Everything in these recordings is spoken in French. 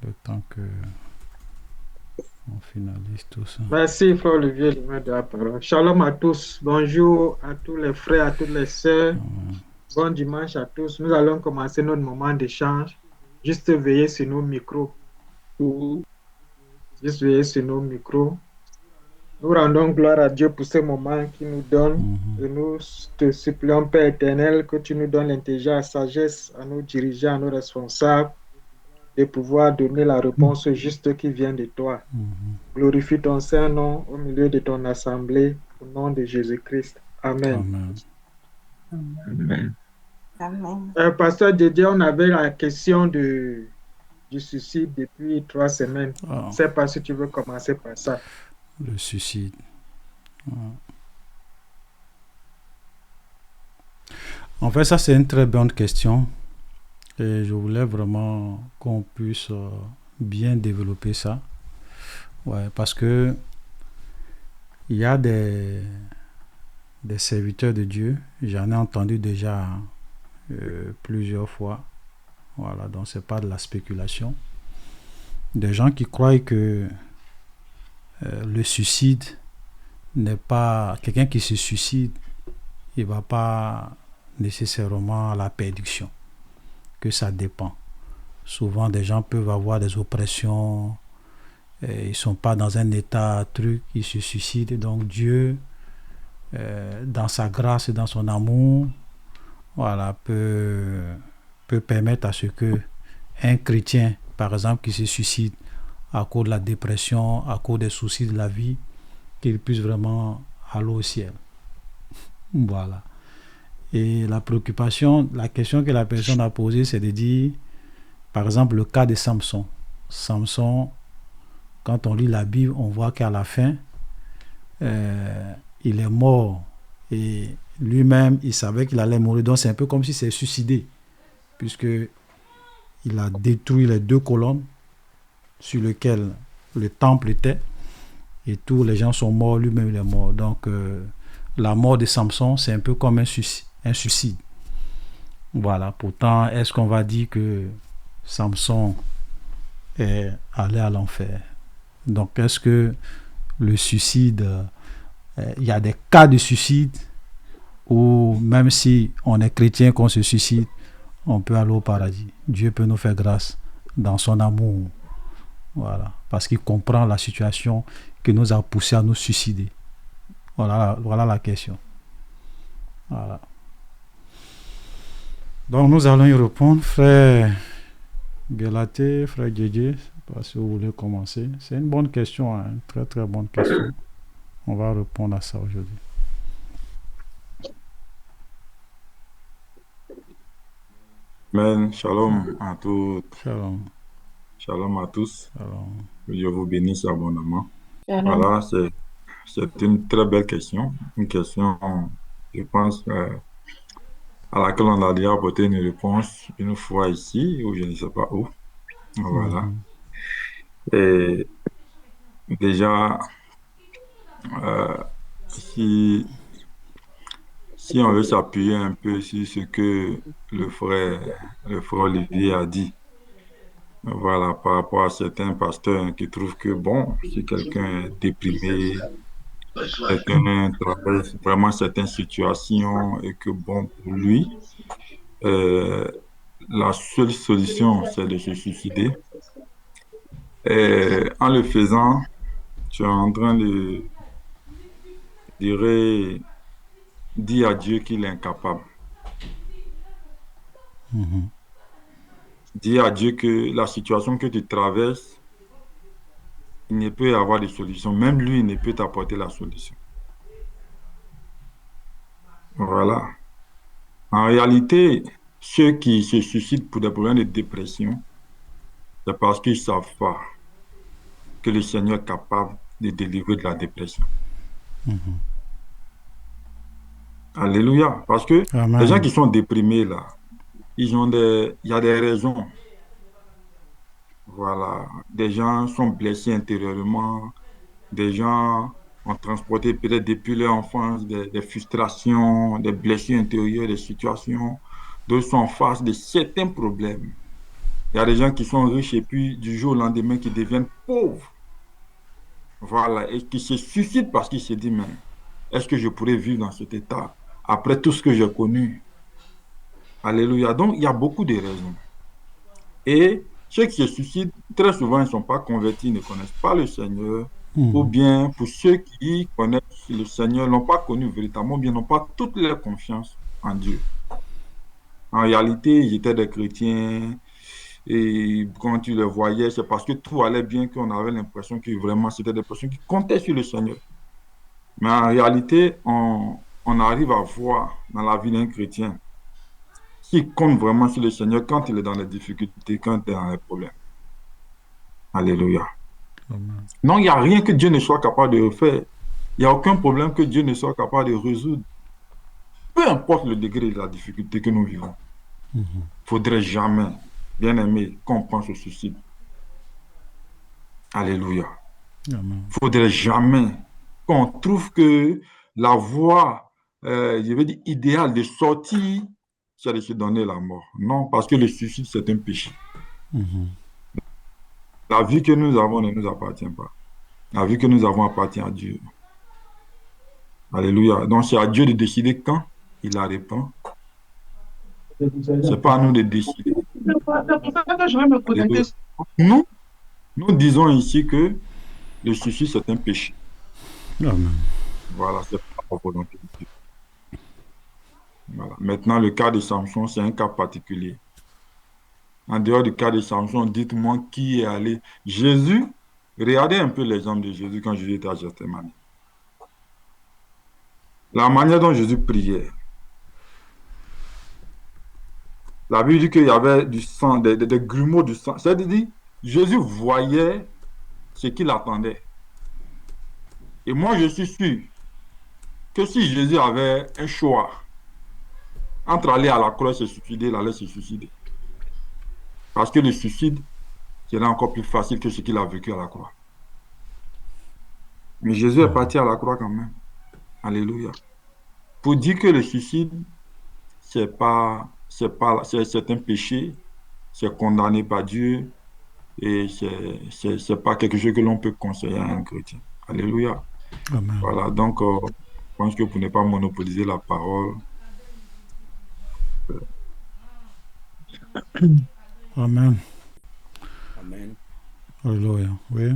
le temps que on finalise tout ça. Merci, frère Olivier, le maître de la parole. Shalom à tous. Bonjour à tous les frères, à toutes les sœurs. Bon dimanche à tous. Nous allons commencer notre moment d'échange. Juste veiller sur nos micros. Juste veiller sur nos micros. Nous rendons gloire à Dieu pour ce moment qu'il nous donne. Mhm. Et nous te supplions, Père éternel, que tu nous donnes l'intelligence, la sagesse à nos dirigeants, à nos responsables, de pouvoir donner la réponse juste qui vient de toi. Glorifie ton Saint-Nom au milieu de ton assemblée, au nom de Jésus-Christ. Amen. Amen. Amen. Amen. Pasteur Didier, on avait la question du suicide depuis 3 semaines. Je Ah, ne sais pas si tu veux commencer par ça. le suicide. Ah. En fait, ça, c'est une très bonne question. Et je voulais vraiment qu'on puisse bien développer ça. Ouais, parce que il y a des serviteurs de Dieu, j'en ai entendu déjà plusieurs fois. Voilà, donc c'est pas de la spéculation. Des gens qui croient que le suicide n'est pas... Quelqu'un qui se suicide, il va pas nécessairement à la perdition, que ça dépend. Souvent, des gens peuvent avoir des oppressions, ils sont pas dans un état truc, ils se suicident. Donc Dieu, dans sa grâce et dans son amour, voilà, peut permettre à ce que un chrétien, par exemple, qui se suicide à cause de la dépression, à cause des soucis de la vie, qu'il puisse vraiment aller au ciel. Voilà. Et la préoccupation, la question que la personne a posée, c'est de dire, par exemple, le cas de Samson. Samson, quand on lit la Bible, on voit qu'à la fin, il est mort. Et lui-même, il savait qu'il allait mourir. Donc, c'est un peu comme s'il s'est suicidé, puisque il a détruit les 2 colonnes sur lesquelles le temple était. Et tous les gens sont morts, lui-même il est mort. Donc, la mort de Samson, c'est un peu comme un suicide. Voilà. Pourtant, est-ce qu'on va dire que Samson est allé à l'enfer? Donc, est-ce que le suicide, il y a des cas de suicide où même si on est chrétien, qu'on se suicide, on peut aller au paradis. Dieu peut nous faire grâce dans son amour. Voilà. Parce qu'il comprend la situation qui nous a poussé à nous suicider. Voilà la question. Voilà. Donc nous allons y répondre, frère Galaté, frère Djedje, je ne sais pas si vous voulez commencer. C'est une bonne question, hein, une très très bonne question. On va répondre à ça aujourd'hui. Amen. Shalom à tous. Shalom. Shalom à tous. Shalom. Que Dieu vous bénisse abondamment. Shalom. Voilà, c'est une très belle question. Une question, je pense, à laquelle on a déjà apporté une réponse une fois ici, ou je ne sais pas où. Voilà. Mhm. Et déjà, euh, si, si on veut s'appuyer un peu sur ce que le frère Olivier a dit, voilà, par rapport à certains pasteurs qui trouvent que, bon, si quelqu'un est déprimé, quelqu'un traverse vraiment certaines situations et que, bon, pour lui, euh, la seule solution, c'est de se suicider. Et en le faisant, tu es en train de dire, dire à Dieu qu'il est incapable. Mhm. Dire à Dieu que la situation que tu traverses, il ne peut y avoir de solution. Même lui, il ne peut t'apporter la solution. Voilà. En réalité, ceux qui se suicident pour des problèmes de dépression, c'est parce qu'ils ne savent pas que le Seigneur est capable de délivrer de la dépression. Mhm. Alléluia. Parce que les gens Amen. qui sont déprimés, là, il y a des raisons. Voilà. Des gens sont blessés intérieurement. Des gens ont transporté peut-être depuis leur enfance des frustrations, des blessures intérieures, des situations. D'autres sont en face de certains problèmes. Il y a des gens qui sont riches et puis du jour au lendemain qui deviennent pauvres. Voilà, et qui se suicident parce qu'ils se disent, mais est-ce que je pourrais vivre dans cet état après tout ce que j'ai connu? Alléluia. Donc, il y a beaucoup de raisons. Et ceux qui se suicident, très souvent, ils ne sont pas convertis, ils ne connaissent pas le Seigneur. Ou Mhm. bien, pour ceux qui connaissent le Seigneur, n'ont pas connu véritablement, bien n'ont pas toute leur confiance en Dieu. En réalité, ils étaient des chrétiens et quand tu les voyais, c'est parce que tout allait bien qu'on avait l'impression que vraiment c'était des personnes qui comptaient sur le Seigneur. Mais en réalité, on arrive à voir dans la vie d'un chrétien qui compte vraiment sur le Seigneur quand il est dans les difficultés, quand il est dans les problèmes. Alléluia. Amen. Non, il n'y a rien que Dieu ne soit capable de faire. Il n'y a aucun problème que Dieu ne soit capable de résoudre. Peu importe le degré de la difficulté que nous vivons. Mhm. Il ne faudrait jamais, bien aimé, qu'on pense au suicide. Alléluia. Amen. Il ne faudrait jamais qu'on trouve que la voie, je veux dire, idéale de sortir, c'est de se donner la mort. Non, parce que le suicide, c'est un péché. Mhm. La vie que nous avons ne nous appartient pas. La vie que nous avons appartient à Dieu. Alléluia. Donc, c'est à Dieu de décider quand il la répand. Ce n'est pas à nous de décider. C'est pour ça que je vais me connecter. Alléluia. Nous, nous disons ici que le suicide, c'est un péché. Amen. Voilà, c'est pas la volonté de Dieu. Voilà. Maintenant, le cas de Samson, c'est un cas particulier. En dehors du cas de Samson, dites-moi qui est allé. Jésus, regardez un peu l'exemple de Jésus quand Jésus était à Gethsémani. La manière dont Jésus priait. La Bible dit qu'il y avait du sang, des grumeaux du sang. C'est-à-dire, Jésus voyait ce qu'il attendait. Et moi, je suis sûr que si Jésus avait un choix entre aller à la croix et se suicider, il allait se suicider. Parce que le suicide serait encore plus facile que ce qu'il a vécu à la croix. Mais Jésus est parti à la croix quand même. Alléluia. Pour dire que le suicide, c'est un péché, c'est condamné par Dieu et c'est pas quelque chose que l'on peut conseiller à un chrétien. Alléluia. Amen. Voilà, donc je pense que pour ne pas monopoliser la parole, Amen. Amen. Alléluia. Oui.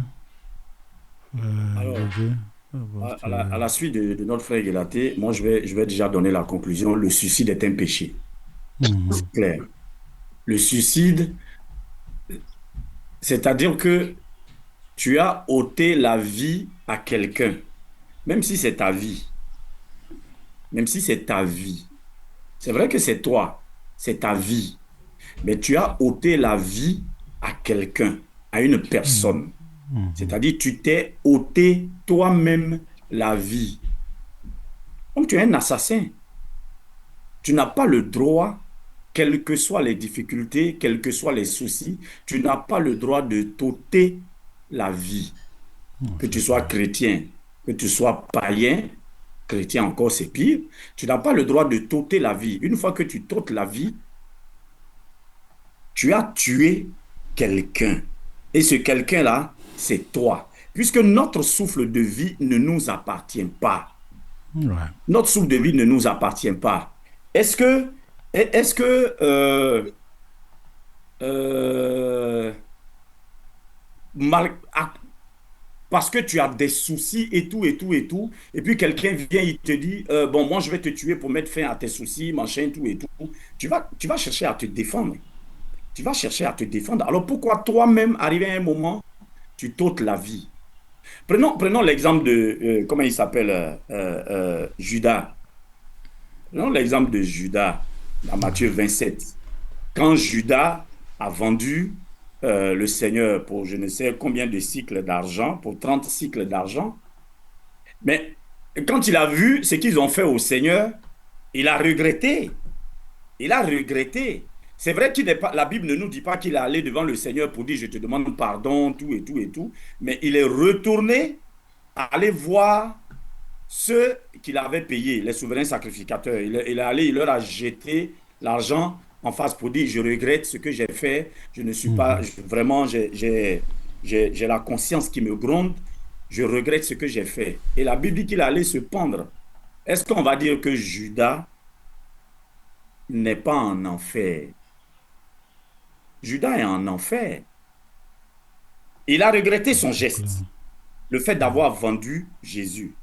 Alors, Roger, à la suite de notre frère Guélaté, moi, je vais déjà donner la conclusion. Le suicide est un péché. Mhm. C'est clair. Le suicide, c'est-à-dire que tu as ôté la vie à quelqu'un, même si c'est ta vie, même si c'est ta vie. C'est vrai que c'est toi, c'est ta vie, mais tu as ôté la vie à quelqu'un, à une personne. Mhm. C'est-à-dire, tu t'es ôté toi-même la vie. Donc, tu es un assassin. Tu n'as pas le droit, quelles que soient les difficultés, quels que soient les soucis, tu n'as pas le droit de t'ôter la vie. Non, Que tu c'est sois clair. chrétien, que tu sois païen, chrétien encore c'est pire, tu n'as pas le droit de t'ôter la vie. Une fois que tu t'ôtes la vie, tu as tué quelqu'un. Et ce quelqu'un-là, c'est toi. Puisque notre souffle de vie ne nous appartient pas. Ouais. Notre souffle de vie ne nous appartient pas. Est-ce que, est-ce que euh, mal- à- parce que tu as des soucis et tout, et tout, et tout, et puis quelqu'un vient, il te dit, bon, moi, je vais te tuer pour mettre fin à tes soucis, machin, tout et tout. Tu vas chercher à te défendre. Tu vas chercher à te défendre. Alors pourquoi toi-même, arrivé à un moment, tu t'ôtes la vie? Prenons l'exemple de, comment il s'appelle, Judas. Prenons l'exemple de Judas dans Matthieu 27. Quand Judas a vendu le Seigneur pour je ne sais combien de cycles d'argent, pour 30 cycles d'argent, mais quand il a vu ce qu'ils ont fait au Seigneur, il a regretté. Il a regretté. C'est vrai qu'il n'est pas, la Bible ne nous dit pas qu'il est allé devant le Seigneur pour dire je te demande pardon, tout et tout et tout, mais il est retourné aller voir ceux qu'il avait payés, les souverains sacrificateurs. Il est allé, il leur a jeté l'argent en face pour dire, je regrette ce que j'ai fait, je ne suis pas, vraiment, j'ai la conscience qui me gronde, je regrette ce que j'ai fait. Et la Bible dit qu'il allait se pendre. Est-ce qu'on va dire que Judas n'est pas en enfer? Judas est en enfer. Il a regretté son C'est clair. geste, le fait d'avoir vendu Jésus.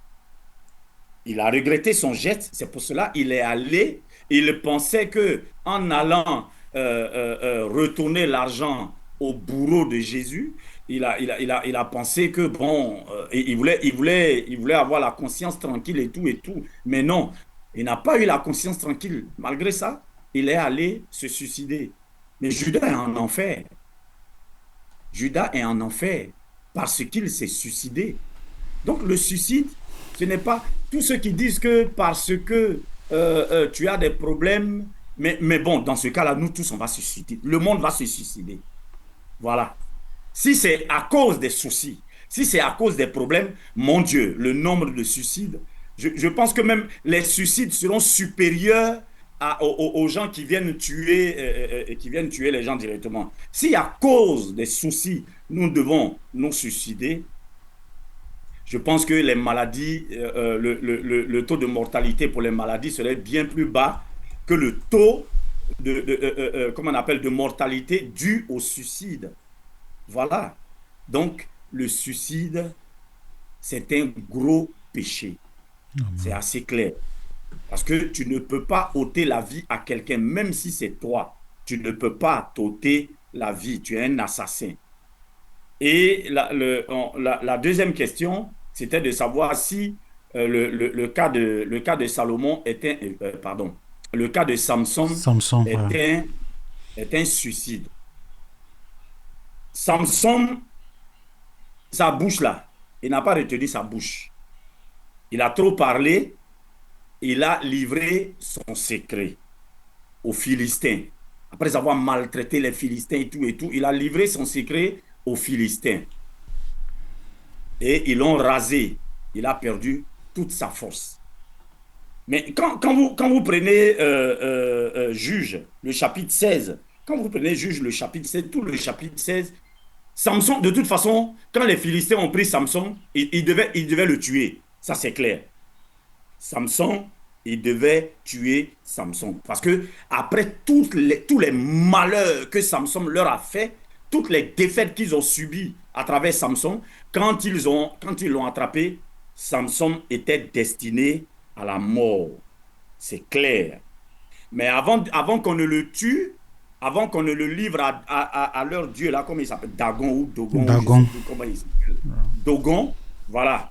Il a regretté son geste, c'est pour cela qu'il est allé. Il pensait que en allant retourner l'argent au bourreau de Jésus, il a pensé que bon, il voulait avoir la conscience tranquille et tout. Mais non, il n'a pas eu la conscience tranquille. Malgré ça, il est allé se suicider. Mais Judas est en enfer. Judas est en enfer parce qu'il s'est suicidé. Donc le suicide, ce n'est pas tous ceux qui disent que parce que tu as des problèmes, mais bon, dans ce cas-là, nous tous, on va se suicider. Le monde va se suicider. Voilà. Si c'est à cause des soucis, si c'est à cause des problèmes, mon Dieu, le nombre de suicides, je pense que même les suicides seront supérieurs aux gens qui viennent tuer qui viennent tuer les gens directement. Si à cause des soucis, nous devons nous suicider, je pense que les maladies, le taux de mortalité pour les maladies serait bien plus bas que le taux comment on appelle, de mortalité dû au suicide. Voilà. Donc, le suicide, c'est un gros péché. C'est assez clair. Parce que tu ne peux pas ôter la vie à quelqu'un, même si c'est toi. Tu ne peux pas t'ôter la vie. Tu es un assassin. Et la deuxième question, c'était de savoir si le cas de Salomon était, pardon, le cas de Samson Samson, ouais. est un suicide. Samson, sa bouche là, il n'a pas retenu sa bouche. Il a trop parlé, il a livré son secret aux Philistins. Après avoir maltraité les Philistins et tout, il a livré son secret aux Philistins. Et ils l'ont rasé. Il a perdu toute sa force. Mais quand vous prenez Juge, le chapitre 16, quand vous prenez Juge, le chapitre 16, tout le chapitre 16, Samson, de toute façon, quand les Philistins ont pris Samson, ils devaient le tuer. Ça, c'est clair. Samson, il devait tuer Samson. Parce que après tous les malheurs que Samson leur a fait, toutes les défaites qu'ils ont subies à travers Samson, quand ils l'ont attrapé, Samson était destiné à la mort. C'est clair. Mais avant qu'on ne le tue, avant qu'on ne le livre à leur dieu, là, comment il s'appelle, Dagon ou Dogon, je ne sais Dagon. plus comment il s'appelle. Dogon, voilà.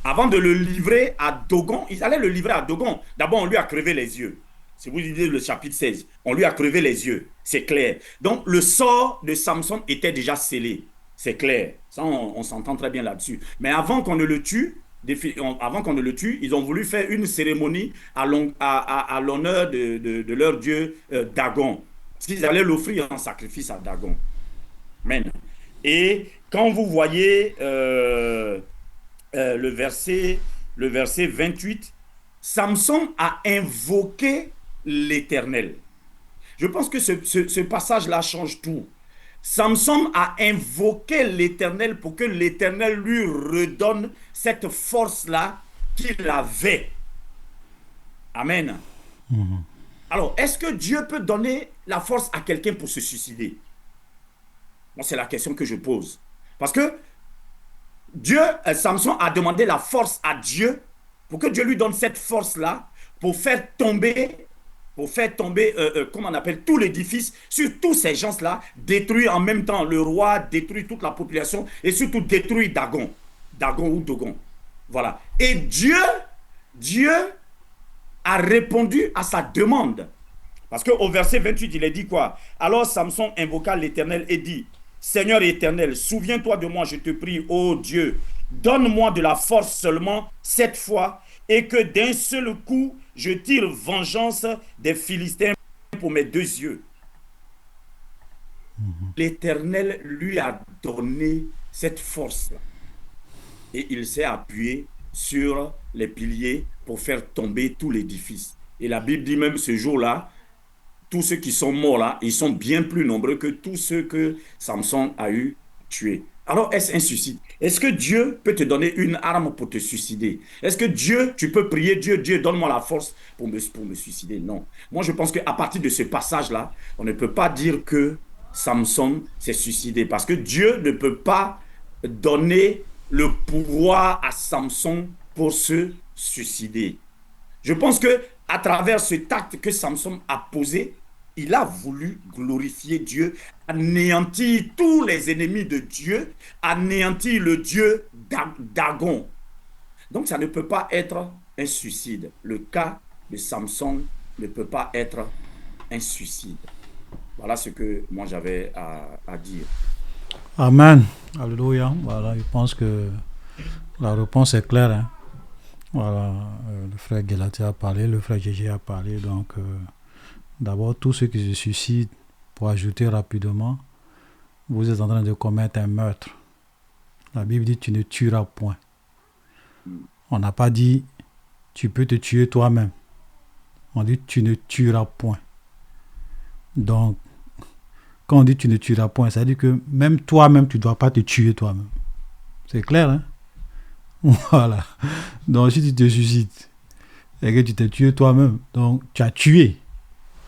Avant de le livrer à Dogon, ils allaient le livrer à Dogon. D'abord, on lui a crevé les yeux. Si vous lisez le chapitre 16, on lui a crevé les yeux. C'est clair. Donc, le sort de Samson était déjà scellé. C'est clair. Ça, on s'entend très bien là-dessus. Mais avant qu'on ne le tue, ils ont voulu faire une cérémonie à l'honneur de leur dieu Dagon. Ils allaient l'offrir en sacrifice à Dagon. Amen. Et quand vous voyez le verset 28, Samson a invoqué l'Éternel. Je pense que ce passage-là change tout. Samson a invoqué l'Éternel pour que l'Éternel lui redonne cette force-là qu'il avait. Amen. Alors, est-ce que Dieu peut donner la force à quelqu'un pour se suicider? Moi, c'est la question que je pose. Parce que Samson a demandé la force à Dieu pour que Dieu lui donne cette force-là pour faire tomber, comment on appelle, tout l'édifice sur tous ces gens-là, détruire en même temps le roi, détruire toute la population et surtout détruire Dagon ou Dogon. Voilà. Et Dieu a répondu à sa demande. Parce qu'au verset 28, il est dit quoi? Alors Samson invoqua l'Éternel et dit, Seigneur éternel, souviens-toi de moi, je te prie, ô Dieu, donne-moi de la force seulement cette fois, et que d'un seul coup, je tire vengeance des Philistins pour mes deux yeux. L'Éternel lui a donné cette force-là. Et il s'est appuyé sur les piliers pour faire tomber tout l'édifice. Et la Bible dit même ce jour-là, tous ceux qui sont morts là, ils sont bien plus nombreux que tous ceux que Samson a eu tués. Alors, est-ce un suicide? Est-ce que Dieu peut te donner une arme pour te suicider? Est-ce que Dieu, tu peux prier Dieu, Dieu, donne-moi la force pour me suicider? Non. Moi, je pense qu'à partir de ce passage-là, on ne peut pas dire que Samson s'est suicidé parce que Dieu ne peut pas donner le pouvoir à Samson pour se suicider. Je pense que à travers cet acte que Samson a posé, il a voulu glorifier Dieu, anéantir tous les ennemis de Dieu, anéantir le Dieu Dagon. Donc ça ne peut pas être un suicide. Le cas de Samson ne peut pas être un suicide. Voilà ce que moi j'avais à dire. Amen. Alléluia. Voilà, je pense que la réponse est claire. Hein. Voilà, le frère Gelati a parlé, le frère Gégé a parlé. Donc, d'abord, tous ceux qui se suicident, pour ajouter rapidement, vous êtes en train de commettre un meurtre. La Bible dit tu ne tueras point. On n'a pas dit tu peux te tuer toi-même. On dit tu ne tueras point. Donc, quand on dit tu ne tueras point, ça veut dire que même toi-même, tu ne dois pas te tuer toi-même. C'est clair, hein? Voilà. Donc, si tu te suicides et que tu t'es tué toi-même, donc tu as tué.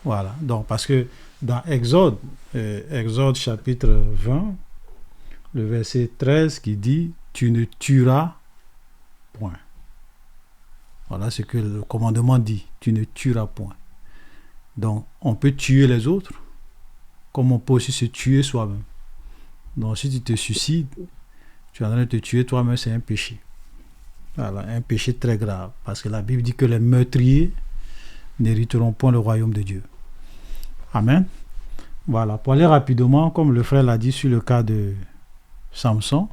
Voilà. Donc, parce que dans Exode, Exode chapitre 20, le verset 13 qui dit tu ne tueras point. Voilà ce que le commandement dit. Tu ne tueras point. Donc, on peut tuer les autres comme on peut aussi se tuer soi-même. Donc, si tu te suicides, tu es en train de te tuer toi-même, c'est un péché. Voilà, un péché très grave. Parce que la Bible dit que les meurtriers n'hériteront point le royaume de Dieu. Amen. Voilà, pour aller rapidement, comme le frère l'a dit sur le cas de Samson,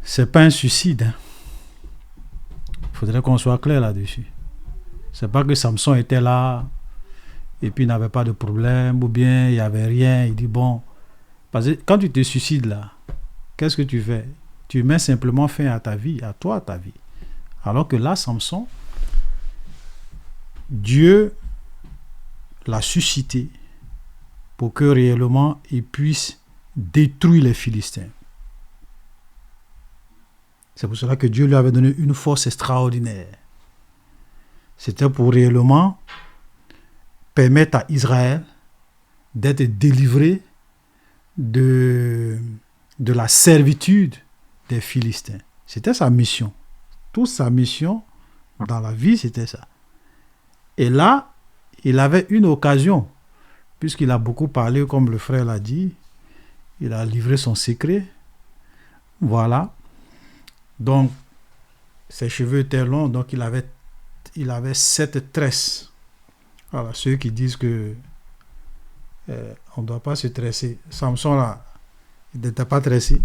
c'est pas un suicide. Hein. Il faudrait qu'on soit clair là-dessus. C'est pas que Samson était là et puis il n'avait pas de problème ou bien il n'y avait rien. Il dit bon, parce que quand tu te suicides là, qu'est-ce que tu fais? Tu mets simplement fin à ta vie, à toi, à ta vie. Alors que là, Samson, Dieu l'a suscité pour que réellement il puisse détruire les Philistins. C'est pour cela que Dieu lui avait donné une force extraordinaire. C'était pour réellement permettre à Israël d'être délivré de la servitude des Philistins. C'était sa mission. Toute sa mission dans la vie, c'était ça. Et là, il avait une occasion, puisqu'il a beaucoup parlé, comme le frère l'a dit, il a livré son secret. Voilà. Donc, ses cheveux étaient longs, donc il avait 7 tresses. Voilà, ceux qui disent que on ne doit pas se tresser. Samson, là, il n'était pas tressé.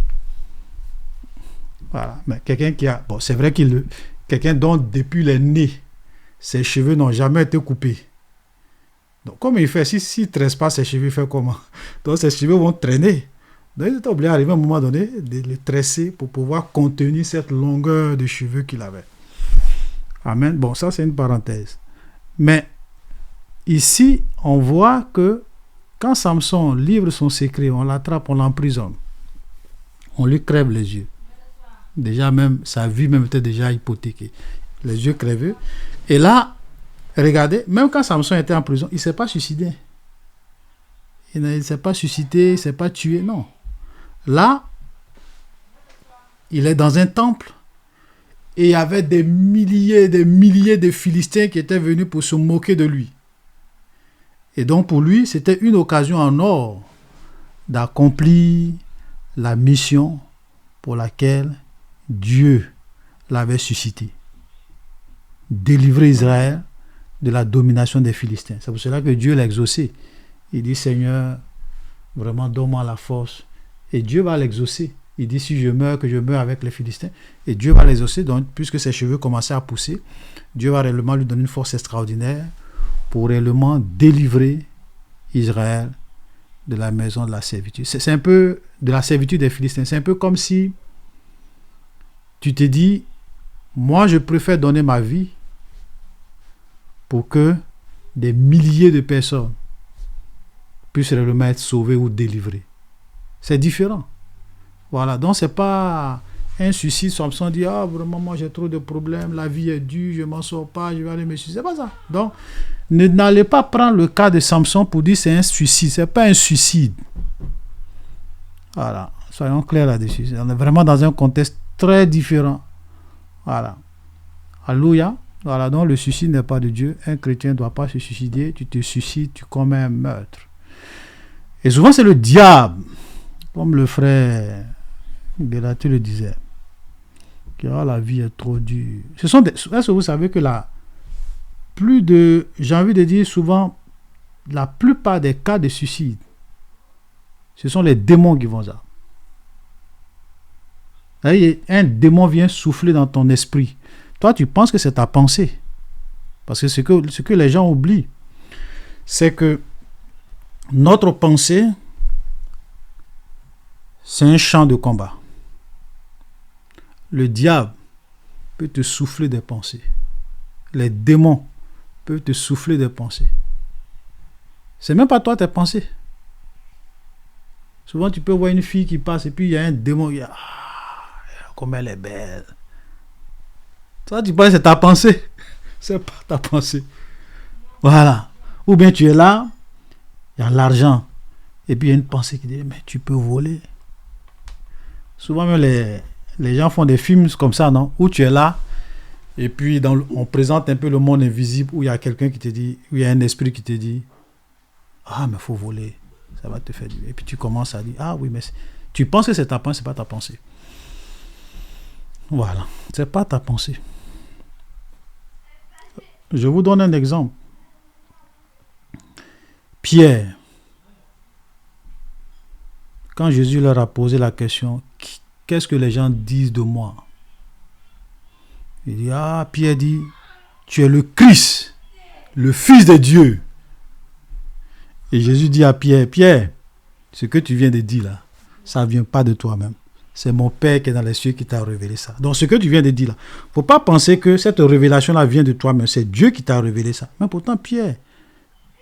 Voilà, mais quelqu'un qui a... Bon, c'est vrai quelqu'un dont depuis les nez, ses cheveux n'ont jamais été coupés. Donc, comment il fait? S'il ne tresse pas ses cheveux, il fait comment? Donc, ses cheveux vont traîner. Donc, il est obligé d'arriver à un moment donné de les tresser pour pouvoir contenir cette longueur de cheveux qu'il avait. Amen. Bon, ça, c'est une parenthèse. Mais ici, on voit que quand Samson livre son secret, on l'attrape, on l'emprisonne. On lui crève les yeux. Déjà, même, sa vie même était déjà hypothéquée. Les yeux crevés. Et là, regardez, même quand Samson était en prison, il ne s'est pas suicidé. Il ne s'est pas suicidé, il ne s'est pas tué, non. Là, il est dans un temple et il y avait des milliers de Philistins qui étaient venus pour se moquer de lui. Et donc pour lui, c'était une occasion en or d'accomplir la mission pour laquelle Dieu l'avait suscité. Délivrer Israël de la domination des Philistins. C'est pour cela que Dieu l'a exaucé. Il dit, Seigneur, vraiment donne-moi la force. Et Dieu va l'exaucer. Il dit, si je meurs, que je meurs avec les Philistins. Et Dieu va l'exaucer. Donc, puisque ses cheveux commençaient à pousser, Dieu va réellement lui donner une force extraordinaire pour réellement délivrer Israël de la maison de la servitude. C'est un peu de la servitude des Philistins. C'est un peu comme si tu te dis, moi je préfère donner ma vie pour que des milliers de personnes puissent réellement être sauvées ou délivrées. C'est différent. Voilà, donc c'est pas un suicide, Samson dit, ah vraiment moi j'ai trop de problèmes, la vie est dure, je m'en sors pas, je vais aller me suicider. C'est pas ça. Donc, n'allez pas prendre le cas de Samson pour dire c'est un suicide, c'est pas un suicide. Voilà, soyons clairs là-dessus. On est vraiment dans un contexte très différent. Voilà. Alléluia. Voilà, donc le suicide n'est pas de Dieu. Un chrétien ne doit pas se suicider. Tu te suicides, tu commets un meurtre. Et souvent, c'est le diable, comme le frère Bélaté le disait, que la vie est trop dure. Est-ce que vous savez que j'ai envie de dire souvent, la plupart des cas de suicide, ce sont les démons qui vont ça. Un démon vient souffler dans ton esprit. Toi, tu penses que c'est ta pensée. Parce que ce que les gens oublient, c'est que notre pensée, c'est un champ de combat. Le diable peut te souffler des pensées. Les démons peuvent te souffler des pensées. C'est même pas toi tes pensées. Souvent, tu peux voir une fille qui passe et puis il y a un démon qui dit, comme elle est belle. Toi, tu penses que c'est ta pensée. C'est pas ta pensée. Voilà. Ou bien tu es là, il y a l'argent. Et puis il y a une pensée qui dit, mais tu peux voler. Souvent, même les gens font des films comme ça, non? Où tu es là, et puis on présente un peu le monde invisible, où il y a quelqu'un qui te dit, où il y a un esprit qui te dit, ah, mais il faut voler. Ça va te faire du bien. Et puis tu commences à dire, ah oui, mais tu penses que c'est ta pensée, c'est pas ta pensée. Voilà. C'est pas ta pensée. Je vous donne un exemple. Pierre, quand Jésus leur a posé la question, qu'est-ce que les gens disent de moi? Il dit, Pierre dit, tu es le Christ, le Fils de Dieu. Et Jésus dit à Pierre, Pierre, ce que tu viens de dire là, ça ne vient pas de toi-même. C'est mon Père qui est dans les cieux qui t'a révélé ça. Donc ce que tu viens de dire là, il ne faut pas penser que cette révélation-là vient de toi-même. C'est Dieu qui t'a révélé ça. Mais pourtant, Pierre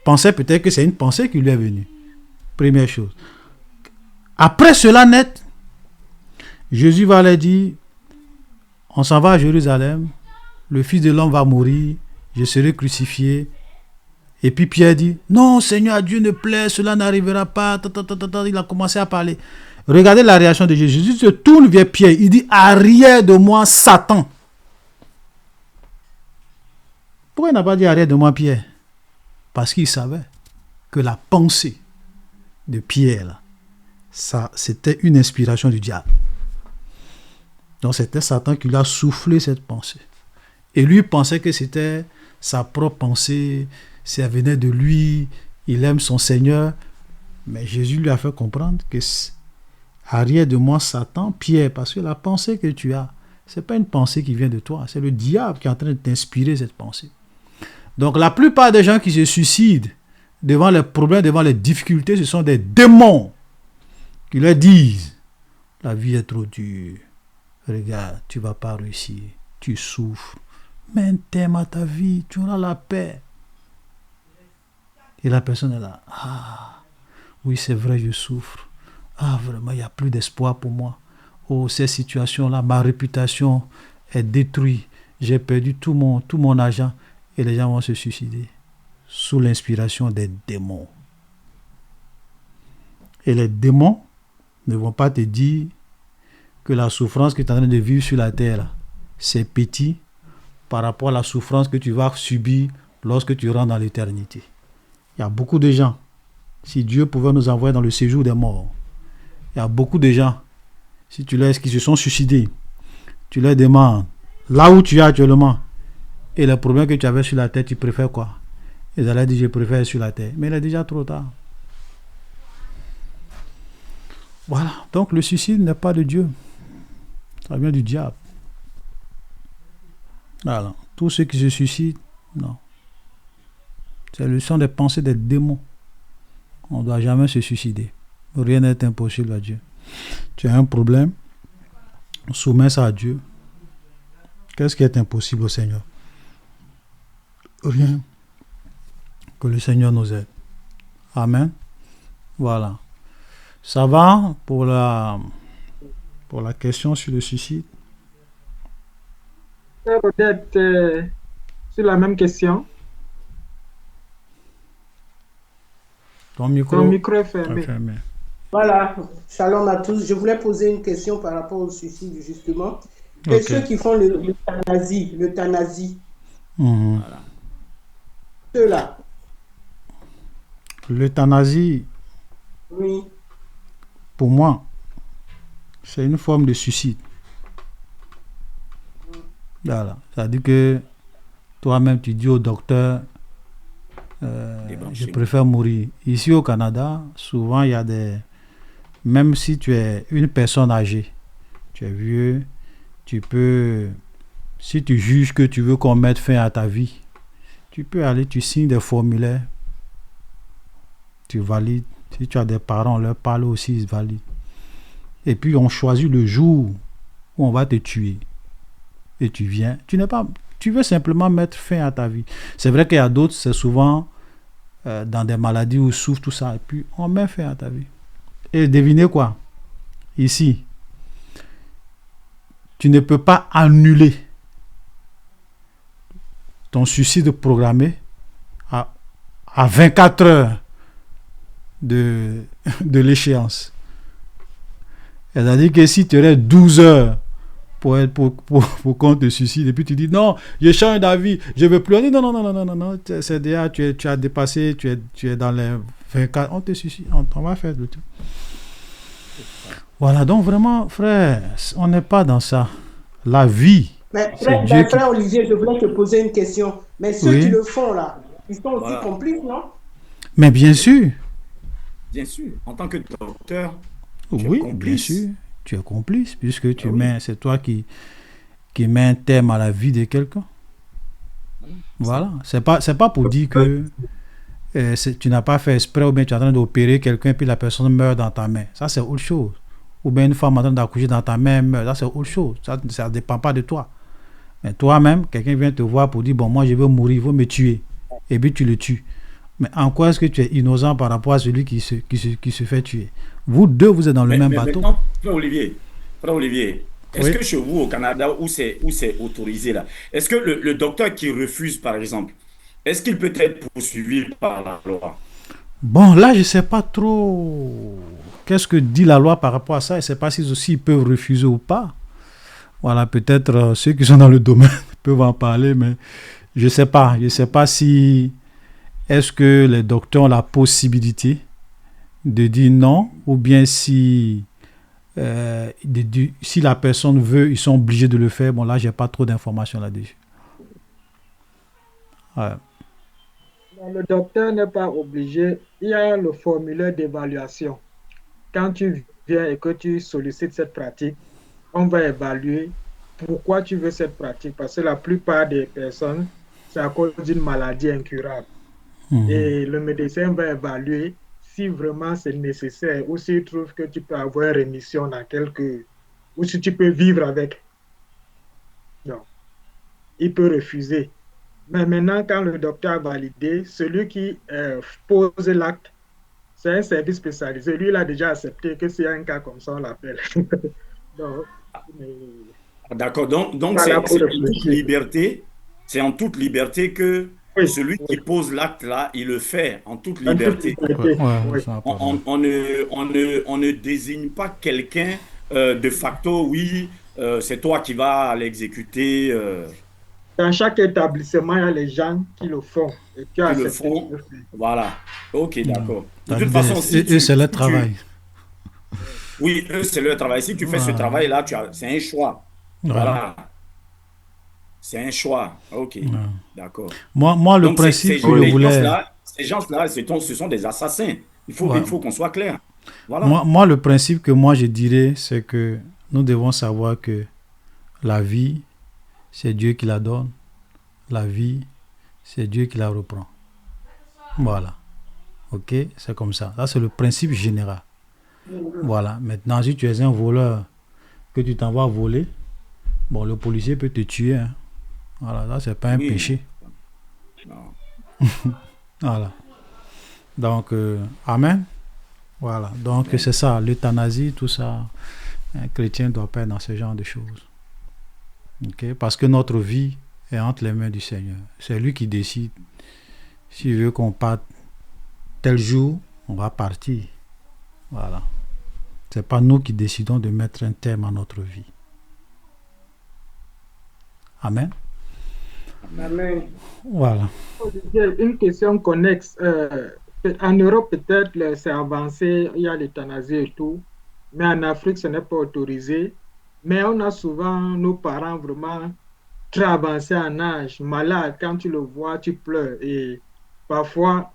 pensait peut-être que c'est une pensée qui lui est venue. Première chose. Après cela net, Jésus va leur dire, on s'en va à Jérusalem, le Fils de l'homme va mourir, je serai crucifié. Et puis Pierre dit, non Seigneur, Dieu ne plaît, cela n'arrivera pas. Il a commencé à parler. Regardez la réaction de Jésus. Jésus se tourne vers Pierre. Il dit, arrière de moi, Satan. Pourquoi il n'a pas dit arrière de moi, Pierre? Parce qu'il savait que la pensée de Pierre, là, ça, c'était une inspiration du diable. Donc c'était Satan qui lui a soufflé cette pensée. Et lui pensait que c'était sa propre pensée, ça venait de lui, il aime son Seigneur. Mais Jésus lui a fait comprendre que arrière de moi, Satan, Pierre, parce que la pensée que tu as, ce n'est pas une pensée qui vient de toi, c'est le diable qui est en train de t'inspirer cette pensée. Donc la plupart des gens qui se suicident devant les problèmes, devant les difficultés, ce sont des démons qui leur disent, la vie est trop dure, regarde, tu ne vas pas réussir, tu souffres, mais t'aimes à ta vie, tu auras la paix. Et la personne est là, oui c'est vrai, je souffre. Vraiment, il n'y a plus d'espoir pour moi. Oh, ces situations-là, ma réputation est détruite. J'ai perdu tout mon argent. Et les gens vont se suicider sous l'inspiration des démons. Et les démons ne vont pas te dire que la souffrance que tu es en train de vivre sur la terre, c'est petit par rapport à la souffrance que tu vas subir lorsque tu rentres dans l'éternité. Il y a beaucoup de gens, si Dieu pouvait nous envoyer dans le séjour des morts, il y a beaucoup de gens, si tu laisses, qui se sont suicidés, tu leur demandes, là où tu es actuellement, et les problèmes que tu avais sur la terre, tu préfères quoi? Ils allaient dire, je préfère sur la terre. Mais il est déjà trop tard. Voilà, donc le suicide n'est pas de Dieu. Ça vient du diable. Voilà, tous ceux qui se suicident, non. Ce sont des pensées des démons. On ne doit jamais se suicider. Rien n'est impossible à Dieu. Tu as un problème, soumets ça à Dieu. Qu'est-ce qui est impossible au Seigneur? Rien. Que le Seigneur nous aide. Amen. Voilà. Ça va pour la question sur le suicide? Odette, sur la même question, Ton ton micro micro est est fermé. fermé. Voilà, shalom à tous. Je voulais poser une question par rapport au suicide, justement. Et Ok. ceux qui font l'euthanasie, Mhm. Voilà. ceux-là, L'euthanasie, oui, pour moi, c'est une forme de suicide. Voilà. C'est-à-dire que toi-même, tu dis au docteur, je Débranché. préfère mourir. Ici au Canada, souvent, il y a des... Même si tu es une personne âgée, tu es vieux, tu peux... Si tu juges que tu veux qu'on mette fin à ta vie, tu peux aller, tu signes des formulaires, tu valides. Si tu as des parents, on leur parle aussi, ils valident. Et puis, on choisit le jour où on va te tuer. Et tu viens. Tu veux simplement mettre fin à ta vie. C'est vrai qu'il y a d'autres, c'est souvent dans des maladies où souffre tout ça. Et puis, on met fin à ta vie. Et devinez quoi? Ici, tu ne peux pas annuler ton suicide programmé à 24 heures de l'échéance. C'est-à-dire que si tu aurais 12 heures pour qu'on te suicide, et puis tu dis non, je change d'avis, je veux plus. On dit non, c'est déjà, tu as dépassé, tu es dans les 24, on te suicide, on va faire le tout. Voilà, donc vraiment, frère, on n'est pas dans ça. La vie, mais c'est Dieu qui... frère Olivier, je voulais te poser une question. Mais ceux qui Oui, le font là, ils sont aussi Voilà. complices, non? mais bien sûr, Bien sûr, en tant que docteur, tu es oui, bien complice. sûr, tu es complice, puisque Ah oui. c'est toi qui mets un terme à la vie de quelqu'un. Voilà, c'est pas pour dire que tu n'as pas fait exprès ou bien tu es en train d'opérer quelqu'un puis la personne meurt dans ta main. Ça, c'est autre chose. Ou bien une femme en train d'accoucher dans ta main meurt. Ça, c'est autre chose. Ça ne dépend pas de toi. Mais toi-même, quelqu'un vient te voir pour dire, bon, moi, je veux mourir, il faut me tuer. Et puis, tu le tues. Mais en quoi est-ce que tu es innocent par rapport à celui qui se fait tuer? Vous deux, vous êtes dans le même Mais bateau. maintenant, frère Olivier, est-ce Oui. que chez vous au Canada, où c'est autorisé là, est-ce que le docteur qui refuse, par exemple, est-ce qu'il peut être poursuivi par la loi? Bon, là, je ne sais pas trop qu'est-ce que dit la loi par rapport à ça. Je ne sais pas si aussi ils peuvent refuser ou pas. Voilà, peut-être ceux qui sont dans le domaine peuvent en parler, mais je ne sais pas. Je ne sais pas si est-ce que les docteurs ont la possibilité de dire non, ou bien si si la personne veut, ils sont obligés de le faire. Bon, là, j'ai pas trop d'informations là-dessus. Ouais. Le docteur n'est pas obligé. Il y a le formulaire d'évaluation. Quand tu viens et que tu sollicites cette pratique, on va évaluer pourquoi tu veux cette pratique. Parce que la plupart des personnes, c'est à cause d'une maladie incurable. Mhm. Et le médecin va évaluer si vraiment c'est nécessaire ou s'il trouve que tu peux avoir une rémission dans ou si tu peux vivre avec. Non, il peut refuser. Mais maintenant, quand le docteur a validé, celui qui pose l'acte, c'est un service spécialisé. Lui, il a déjà accepté que c'est un cas comme ça, on l'appelle. Donc, D'accord, donc voilà pour c'est en toute réfléchir. liberté, c'est en toute liberté que Oui, celui qui oui, pose l'acte là, il le fait en toute en toute liberté. Ouais, liberté. ouais, Oui. ça, On, apparemment. on ne désigne pas quelqu'un de facto, oui, c'est toi qui vas l'exécuter, Dans chaque établissement, il y a les gens qui le font et qui ont qui le accepté de font. le faire. Voilà. Ok, Non. d'accord. De toute C'est-à-dire, façon, eux, c'est leur travail. oui, eux, c'est leur travail. Si tu fais ce Ouais. travail-là, c'est un choix. Ouais. Voilà. C'est un choix. Ok, Ouais. d'accord. Moi, le Donc, principe que je Oui. voulais... ces gens-là, ce sont des assassins. Ouais. Il faut qu'on soit clair. Voilà. Moi, le principe que moi je dirais, c'est que nous devons savoir que la vie, c'est Dieu qui la donne. La vie, c'est Dieu qui la reprend. Voilà. Ok? C'est comme ça. Ça, c'est le principe général. Voilà. Maintenant, si tu es un voleur, que tu t'en vas voler, bon, le policier peut te tuer. Hein. Voilà. Ça, c'est pas un Oui. péché. Non. Voilà. Donc, Amen. Voilà. Donc, Amen. c'est ça, l'euthanasie, tout ça. Un chrétien ne doit pas être dans ce genre de choses. Ok? Parce que notre vie est entre les mains du Seigneur. C'est lui qui décide. S'il veut qu'on parte tel jour, on va partir. Voilà. C'est pas nous qui décidons de mettre un terme à notre vie. Amen. Amen. Voilà. Une question connexe. En Europe, peut-être, c'est avancé, il y a l'euthanasie et tout, mais en Afrique, ce n'est pas autorisé. Mais on a souvent nos parents vraiment très avancés en âge, malades. Quand tu le vois, tu pleures. Et parfois,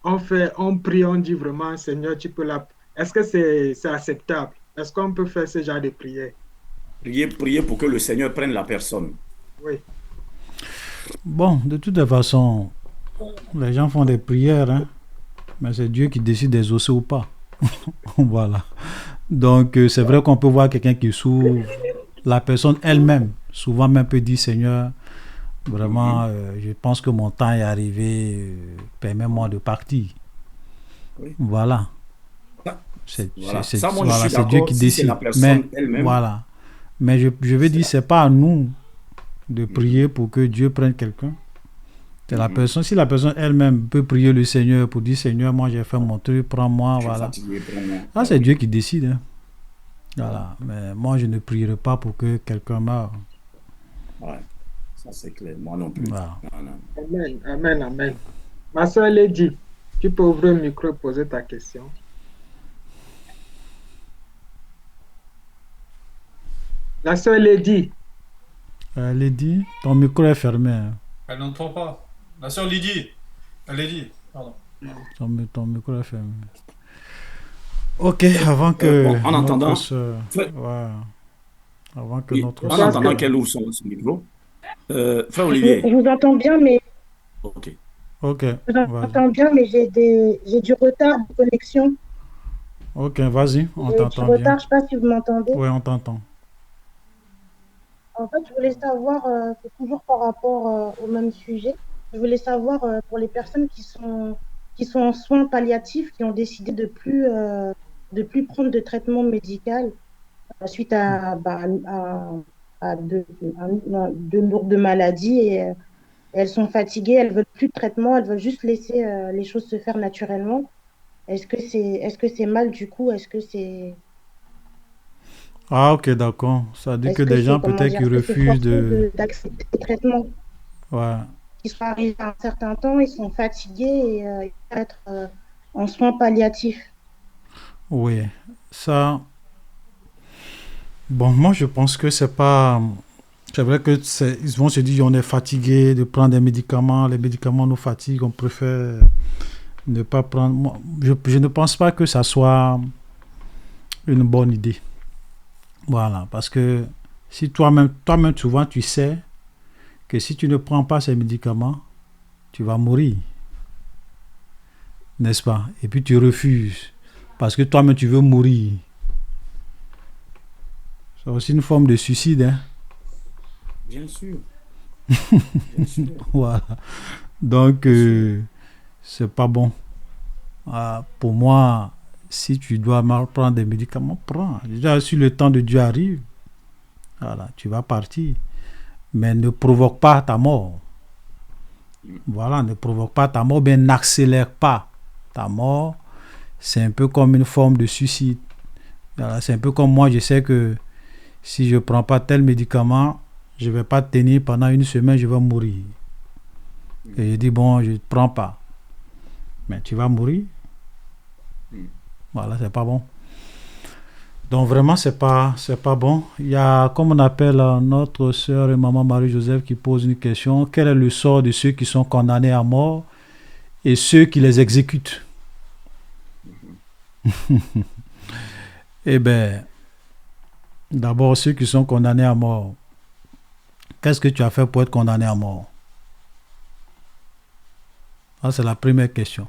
on prie, on dit vraiment, Seigneur, tu peux la... Est-ce que c'est acceptable? Est-ce qu'on peut faire ce genre de prière? Priez pour que le Seigneur prenne la personne. Oui. Bon, de toute façon, les gens font des prières, hein, mais c'est Dieu qui décide d'exaucer ou pas. Voilà. Donc, c'est vrai qu'on peut voir quelqu'un qui souffre. La personne elle-même, souvent même peut dire, Seigneur, vraiment, je pense que mon temps est arrivé, permets-moi de partir. Oui. Voilà. Voilà. Ça, moi, je voilà, suis c'est Dieu d'accord qui si c'est décide. la Mais personne elle-même. voilà. Mais je veux dire, c'est pas à nous de prier pour que Dieu prenne quelqu'un. C'est la personne. Si la personne elle-même peut prier le Seigneur pour dire, Seigneur, moi j'ai fait mon truc, prends-moi, Je suis voilà. fatigué, prends-moi. Ah, c'est Dieu qui décide. Hein. Voilà. Mais moi, je ne prierai pas pour que quelqu'un meure. Ouais. Ça, c'est clair. Moi non plus. Voilà. Non. Amen, amen, amen. Ma soeur Lady, tu peux ouvrir le micro et poser ta question. La soeur Lady, Lady, ton micro est fermé. Hein. Elle n'entend pas. La sœur Lydie. Lydie, pardon. Ton micro est fermé. Ok, avant que Bon, en notre attendant, sœur... Ouais. Avant que oui, notre en sœur... attendant qu'elle ouvre son micro, frère Je Olivier. vous entends bien, mais Ok. Ok, je vous vas-y. entends bien, mais j'ai du retard de connexion. Ok, vas-y, on J'ai du t'entend bien. retard, je ne sais pas si vous m'entendez. Oui, on t'entend. En fait, je voulais savoir, c'est toujours par rapport au même sujet. Je voulais savoir pour les personnes qui sont en soins palliatifs, qui ont décidé de plus prendre de traitement médical suite de lourdes maladies et elles sont fatiguées, elles veulent plus de traitement, elles veulent juste laisser les choses se faire naturellement. Est-ce que c'est mal du coup? Ah, ok, d'accord. Ça dit que Est-ce que des c'est, gens comment peut-être dire, qui est-ce que c'est refusent forcé de... d'accepter le traitement? Ouais. Ils sont arrivés à un certain temps, ils sont fatigués et ils vont être en soins palliatifs. Oui. Ça... Bon, moi, je pense que c'est pas... C'est vrai que ils vont se dire on est fatigué de prendre des médicaments, les médicaments nous fatiguent, on préfère ne pas prendre. Moi, je ne pense pas que ça soit une bonne idée. Voilà, parce que si toi-même souvent tu sais que si tu ne prends pas ces médicaments, tu vas mourir, n'est-ce pas? Et puis tu refuses parce que toi-même tu veux mourir. C'est aussi une forme de suicide, hein? Bien sûr. Bien sûr. Voilà. Donc, c'est pas bon. Pour moi, si tu dois prendre des médicaments, prends. Déjà, si le temps de Dieu arrive, voilà, tu vas partir. Mais ne provoque pas ta mort. Voilà, ne provoque pas ta mort, bien n'accélère pas ta mort. C'est un peu comme une forme de suicide. Voilà, c'est un peu comme moi, je sais que si je ne prends pas tel médicament, je ne vais pas tenir pendant une semaine, je vais mourir. Et je dis, bon, je ne prends pas. Mais tu vas mourir. Voilà, c'est pas bon. Donc vraiment, c'est pas bon. Il y a, comme on appelle notre sœur et maman Marie-Joseph qui pose une question. Quel est le sort de ceux qui sont condamnés à mort et ceux qui les exécutent? Eh bien, d'abord, ceux qui sont condamnés à mort. Qu'est-ce que tu as fait pour être condamné à mort? Ça, c'est la première question.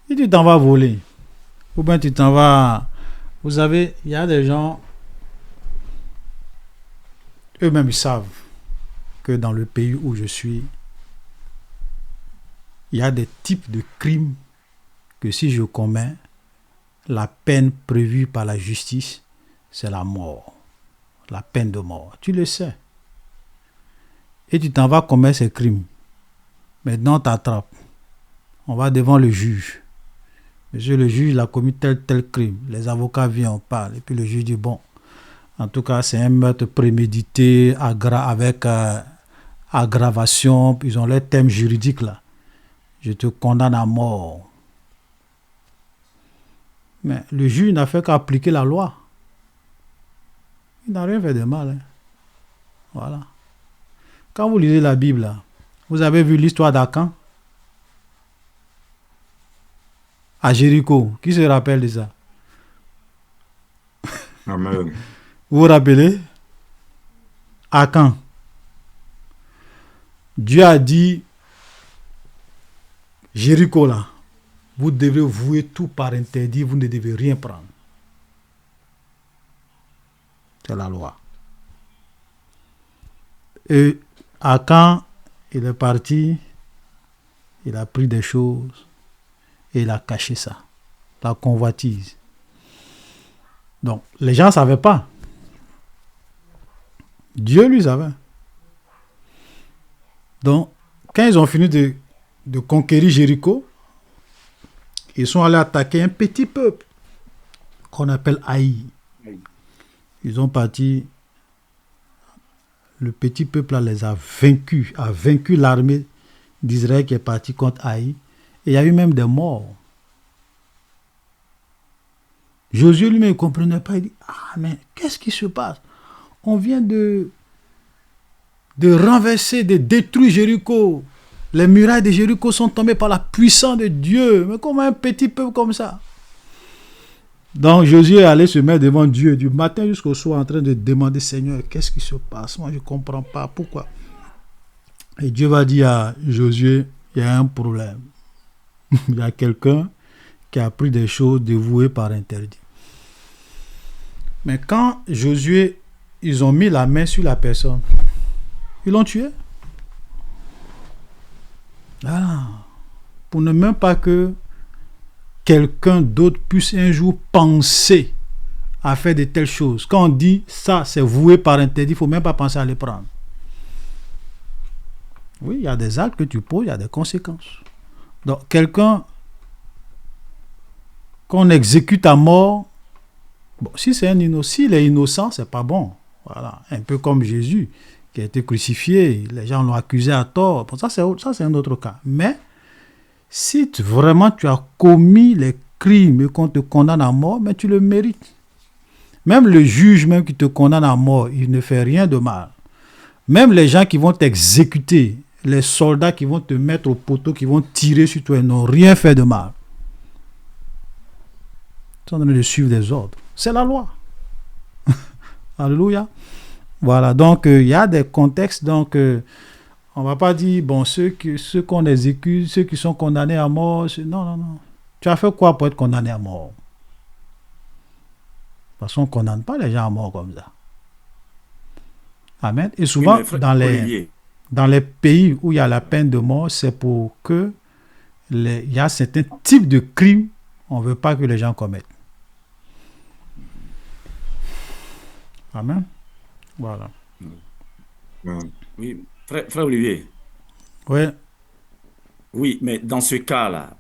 Si tu t'en vas voler, ou bien tu t'en vas... Vous savez, il y a des gens, eux-mêmes ils savent que dans le pays où je suis, il y a des types de crimes que si je commets, la peine prévue par la justice, c'est la mort. La peine de mort. Tu le sais. Et tu t'en vas commettre ces crimes. Maintenant, on t'attrape. On va devant le juge. Monsieur le juge, il a commis tel crime. Les avocats viennent, on parle. Et puis le juge dit, bon, en tout cas, c'est un meurtre prémédité avec aggravation. Ils ont les thèmes juridiques là. Je te condamne à mort. Mais le juge n'a fait qu'appliquer la loi. Il n'a rien fait de mal. Hein. Voilà. Quand vous lisez la Bible, là, vous avez vu l'histoire d'Akan à Jéricho. Qui se rappelle de ça? Amen. Vous vous rappelez? Akan. Dieu a dit, Jéricho là, vous devez vouer tout par interdit, vous ne devez rien prendre. C'est la loi. Et Akan, il est parti, il a pris des choses et il a caché ça, la convoitise. Donc, les gens ne savaient pas. Dieu lui savait. Donc, quand ils ont fini de conquérir Jéricho, ils sont allés attaquer un petit peuple qu'on appelle Haï. Ils ont parti. Le petit peuple là les a vaincu l'armée d'Israël qui est partie contre Haï. Et il y a eu même des morts. Josué lui-même ne comprenait pas. Il dit, ah mais qu'est-ce qui se passe? On vient de renverser, de détruire Jéricho. Les murailles de Jéricho sont tombées par la puissance de Dieu. Mais comment un petit peuple comme ça? Donc Josué allait se mettre devant Dieu du matin jusqu'au soir en train de demander, Seigneur, qu'est-ce qui se passe? Moi je ne comprends pas. Pourquoi? Et Dieu va dire à Josué, il y a un problème. Il y a quelqu'un qui a pris des choses dévouées par interdit. Mais quand Josué, ils ont mis la main sur la personne, ils l'ont tué. Ah, pour ne même pas que quelqu'un d'autre puisse un jour penser à faire de telles choses. Quand on dit ça, c'est voué par interdit, il ne faut même pas penser à les prendre. Oui, il y a des actes que tu poses, il y a des conséquences. Donc, quelqu'un qu'on exécute à mort, bon, si c'est un innocent, s'il est innocent, c'est pas bon. Voilà, un peu comme Jésus qui a été crucifié, les gens l'ont accusé à tort. Bon, ça, c'est un autre cas. Mais si vraiment tu as commis les crimes et qu'on te condamne à mort, mais tu le mérites. Même le juge même qui te condamne à mort, il ne fait rien de mal. Même les gens qui vont t'exécuter, les soldats qui vont te mettre au poteau, qui vont tirer sur toi, ils n'ont rien fait de mal. Ils sont en train de suivre des ordres. C'est la loi. Alléluia. Voilà, donc il y a des contextes, donc on ne va pas dire, bon, ceux qu'on exécute, ceux qui sont condamnés à mort, non. Tu as fait quoi pour être condamné à mort? De toute façon, on ne condamne pas les gens à mort comme ça. Amen. Et souvent, Oui, dans les pays où il y a la peine de mort, c'est pour que il y a certains types de crimes on ne veut pas que les gens commettent. Amen. Voilà. Oui, frère Olivier. Oui. Oui, mais dans ce cas-là,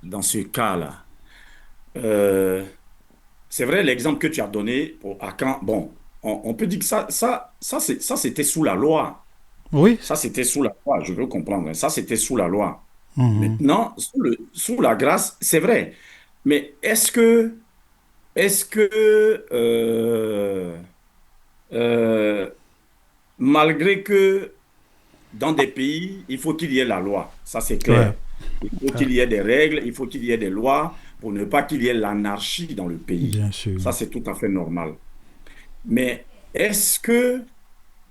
c'est vrai l'exemple que tu as donné pour Akan. Bon, on peut dire que ça c'était sous la loi. Oui. Ça c'était sous la loi, je veux comprendre. Ça c'était sous la loi. Mhm. Maintenant, sous la grâce, c'est vrai. Mais est-ce que malgré que dans des pays, il faut qu'il y ait la loi, ça c'est clair. Ouais. Il faut qu'il y ait des règles, il faut qu'il y ait des lois pour ne pas qu'il y ait l'anarchie dans le pays. Bien sûr. Ça c'est tout à fait normal. Mais est-ce que,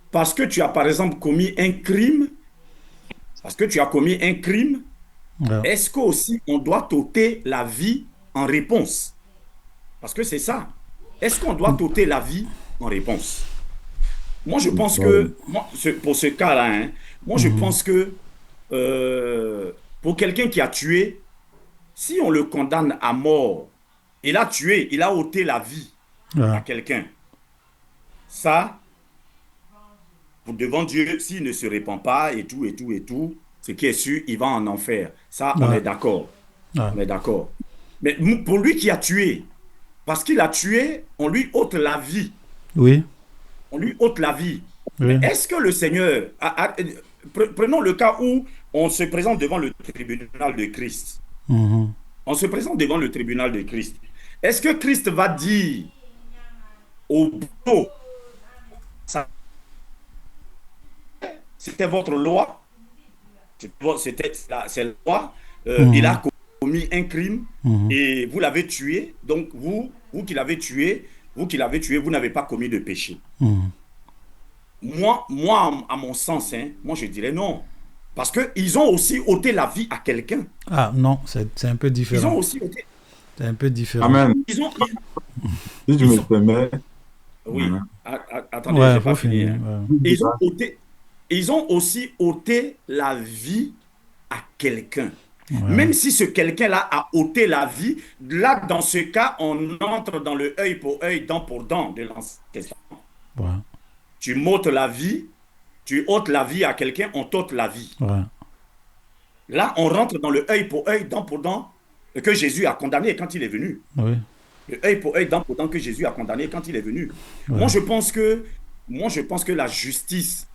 parce que tu as par exemple commis un crime, Ouais. est-ce qu'aussi on doit t'ôter la vie en réponse? Parce que c'est ça. Est-ce qu'on doit t'ôter la vie en réponse? Moi, je pense que, pour ce cas-là, moi, je pense que pour quelqu'un qui a tué, si on le condamne à mort, il a tué, il a ôté la vie à Ouais. quelqu'un. Ça, devant Dieu, s'il ne se répand pas et tout, et tout, et tout, ce qui est sûr, il va en enfer. Ça, on Ouais. est d'accord. Ouais. On est d'accord. Mais pour lui qui a tué, parce qu'il a tué, on lui ôte la vie. Oui. On lui ôte la vie. Oui. Mais est-ce que le Seigneur... Prenons le cas où on se présente devant le tribunal de Christ. Mhm. On se présente devant le tribunal de Christ. Est-ce que Christ va dire au bourreau, ça, c'était votre loi, c'est la loi, il a commis un crime Mhm. et vous l'avez tué, donc vous qui l'avez tué, vous n'avez pas commis de péché. Mhm. Moi, à mon sens, hein, moi je dirais non. Parce qu'ils ont aussi ôté la vie à quelqu'un. Ah non, c'est un peu Ils ont différent. aussi ôté. C'est un peu différent. Amen. Ils ont, Si tu ils me ont- permets, oui, euh, attendez, Ouais, j'ai faut pas fini. finir. Hein. Ouais. Ils ont ôté, ils ont aussi ôté la vie à quelqu'un. Ouais. Même si ce quelqu'un-là a ôté la vie, là, dans ce cas, on entre dans le œil pour œil, dent pour dent de l'Ancien Testament. Ouais. Tu m'ôtes la vie, tu ôtes la vie à quelqu'un, on t'ôte la vie. Ouais. Là, on rentre dans le œil pour œil, dent pour dent, que Jésus a condamné quand il est venu. Oui. Le œil pour œil, dent pour dent que Jésus a condamné quand il est venu. Ouais. Moi, je pense que la justice,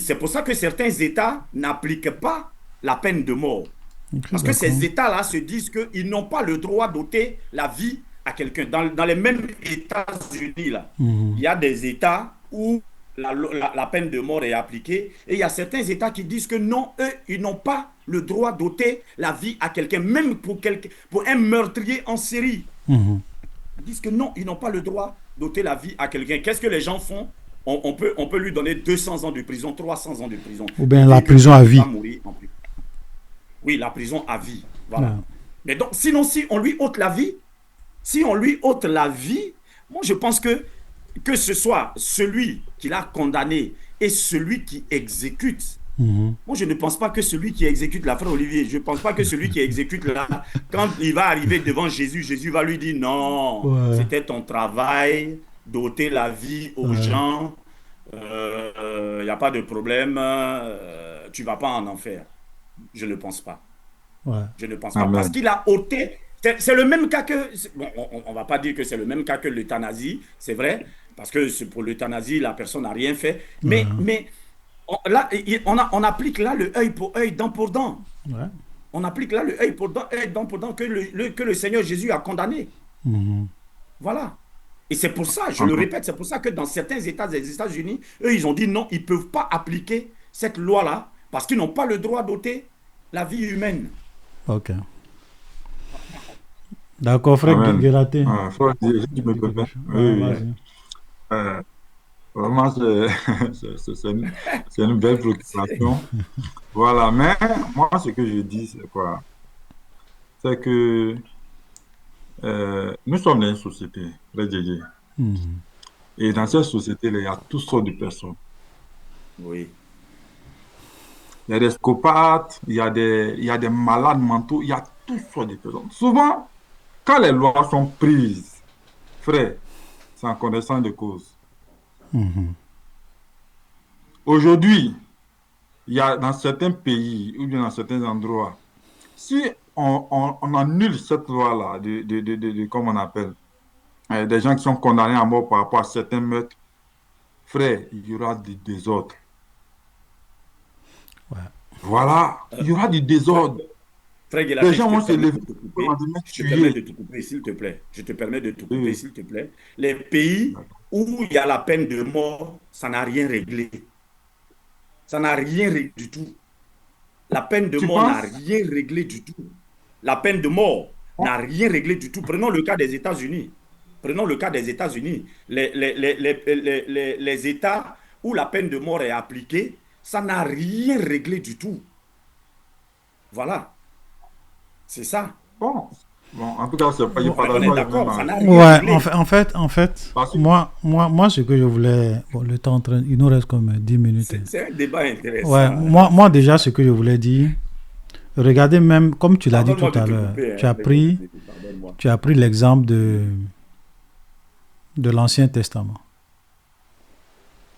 c'est pour ça que certains États n'appliquent pas la peine de mort. Ok, Parce que d'accord. ces États-là se disent qu'ils n'ont pas le droit d'ôter la vie à quelqu'un. Dans les mêmes États-Unis, là, Mhm. il y a des États où la peine de mort est appliquée et il y a certains États qui disent que non, eux, ils n'ont pas le droit d'ôter la vie à quelqu'un, même pour un meurtrier en série. Mhm. Ils disent que non, ils n'ont pas le droit d'ôter la vie à quelqu'un. Qu'est-ce que les gens font? On peut lui donner 200 ans de prison, 300 ans de prison. Ou bien Et la dire que prison à il vie. va mourir en prison. Oui, la prison à vie. Voilà. Ouais. Mais donc, sinon, si on lui ôte la vie, moi, je pense que ce soit celui qui l'a condamné et celui qui exécute. Mhm. Moi, je ne pense pas que celui qui exécute, la frère Olivier, je ne pense pas que celui qui exécute là, quand il va arriver devant Jésus, Jésus va lui dire non, Ouais. c'était ton travail d'ôter la vie aux Ouais. gens, il n'y a pas de problème, tu ne vas pas en enfer. Je ne pense pas. Ouais. Je ne pense pas. Amen. Parce qu'il a ôté. C'est le même cas que. Bon, on ne va pas dire que c'est le même cas que l'euthanasie, c'est vrai, parce que pour l'euthanasie, la personne n'a rien fait. Mais, Ouais. mais là, on applique là le œil pour œil, dent pour dent. Ouais. On applique là le œil pour dent, que le Seigneur Jésus a condamné. Mhm. Voilà. Et c'est pour ça, je le répète, c'est pour ça que dans certains États des États-Unis, eux, ils ont dit non, ils ne peuvent pas appliquer cette loi-là parce qu'ils n'ont pas le droit d'ôter la vie humaine. Ok. D'accord, frère Amen. Guélaté. Frère, si tu me permets. Ouais, Oui, oui. vas-y. Euh, Vraiment, c'est une belle préoccupation. Voilà, mais moi, ce que je dis, c'est quoi? C'est que nous sommes dans une société, très dédiée. Mhm. Et dans cette société, il y a toutes sortes de personnes. Oui. Il y a des psychopathes, il y a des malades mentaux, il y a toutes sortes de personnes. Souvent, quand les lois sont prises, frère, c'est en connaissance de cause. Mhm. Aujourd'hui, il y a dans certains pays ou bien dans certains endroits, si on annule cette loi-là, comment on appelle, des gens qui sont condamnés à mort par rapport à certains meurtres, frère, il y aura du désordre. Ouais. Voilà, il y aura du désordre. Frère Guélaté, Les gens vont je se te permets lever de te couper. pour demain Je te permets de tuer. te couper, s'il te plaît. Je te permets de te couper, Oui. s'il te plaît. Les pays où il y a la peine de mort, ça n'a rien réglé. Ça n'a rien réglé du tout. La peine de Tu mort n'a penses? rien réglé du tout. La peine de mort n'a rien réglé du tout. Prenons le cas des États-Unis. Prenons le cas des États-Unis. Les États où la peine de mort est appliquée, ça n'a rien réglé du tout. Voilà. C'est ça. Bon, en tout cas, c'est pas, il On partage est pas le d'accord, même ça n'a âge. rien Ouais, réglé. en fait, Parce que- moi, ce que je voulais, bon, le temps en train, il nous reste comme 10 minutes. C'est un débat intéressant. Ouais, moi, déjà, ce que je voulais dire, Regardez même, comme tu l'as dit tout Pardonne-moi de à te l'heure, couper, tu hein, as mais pris, pardonne-moi. tu as pris l'exemple de l'Ancien Testament.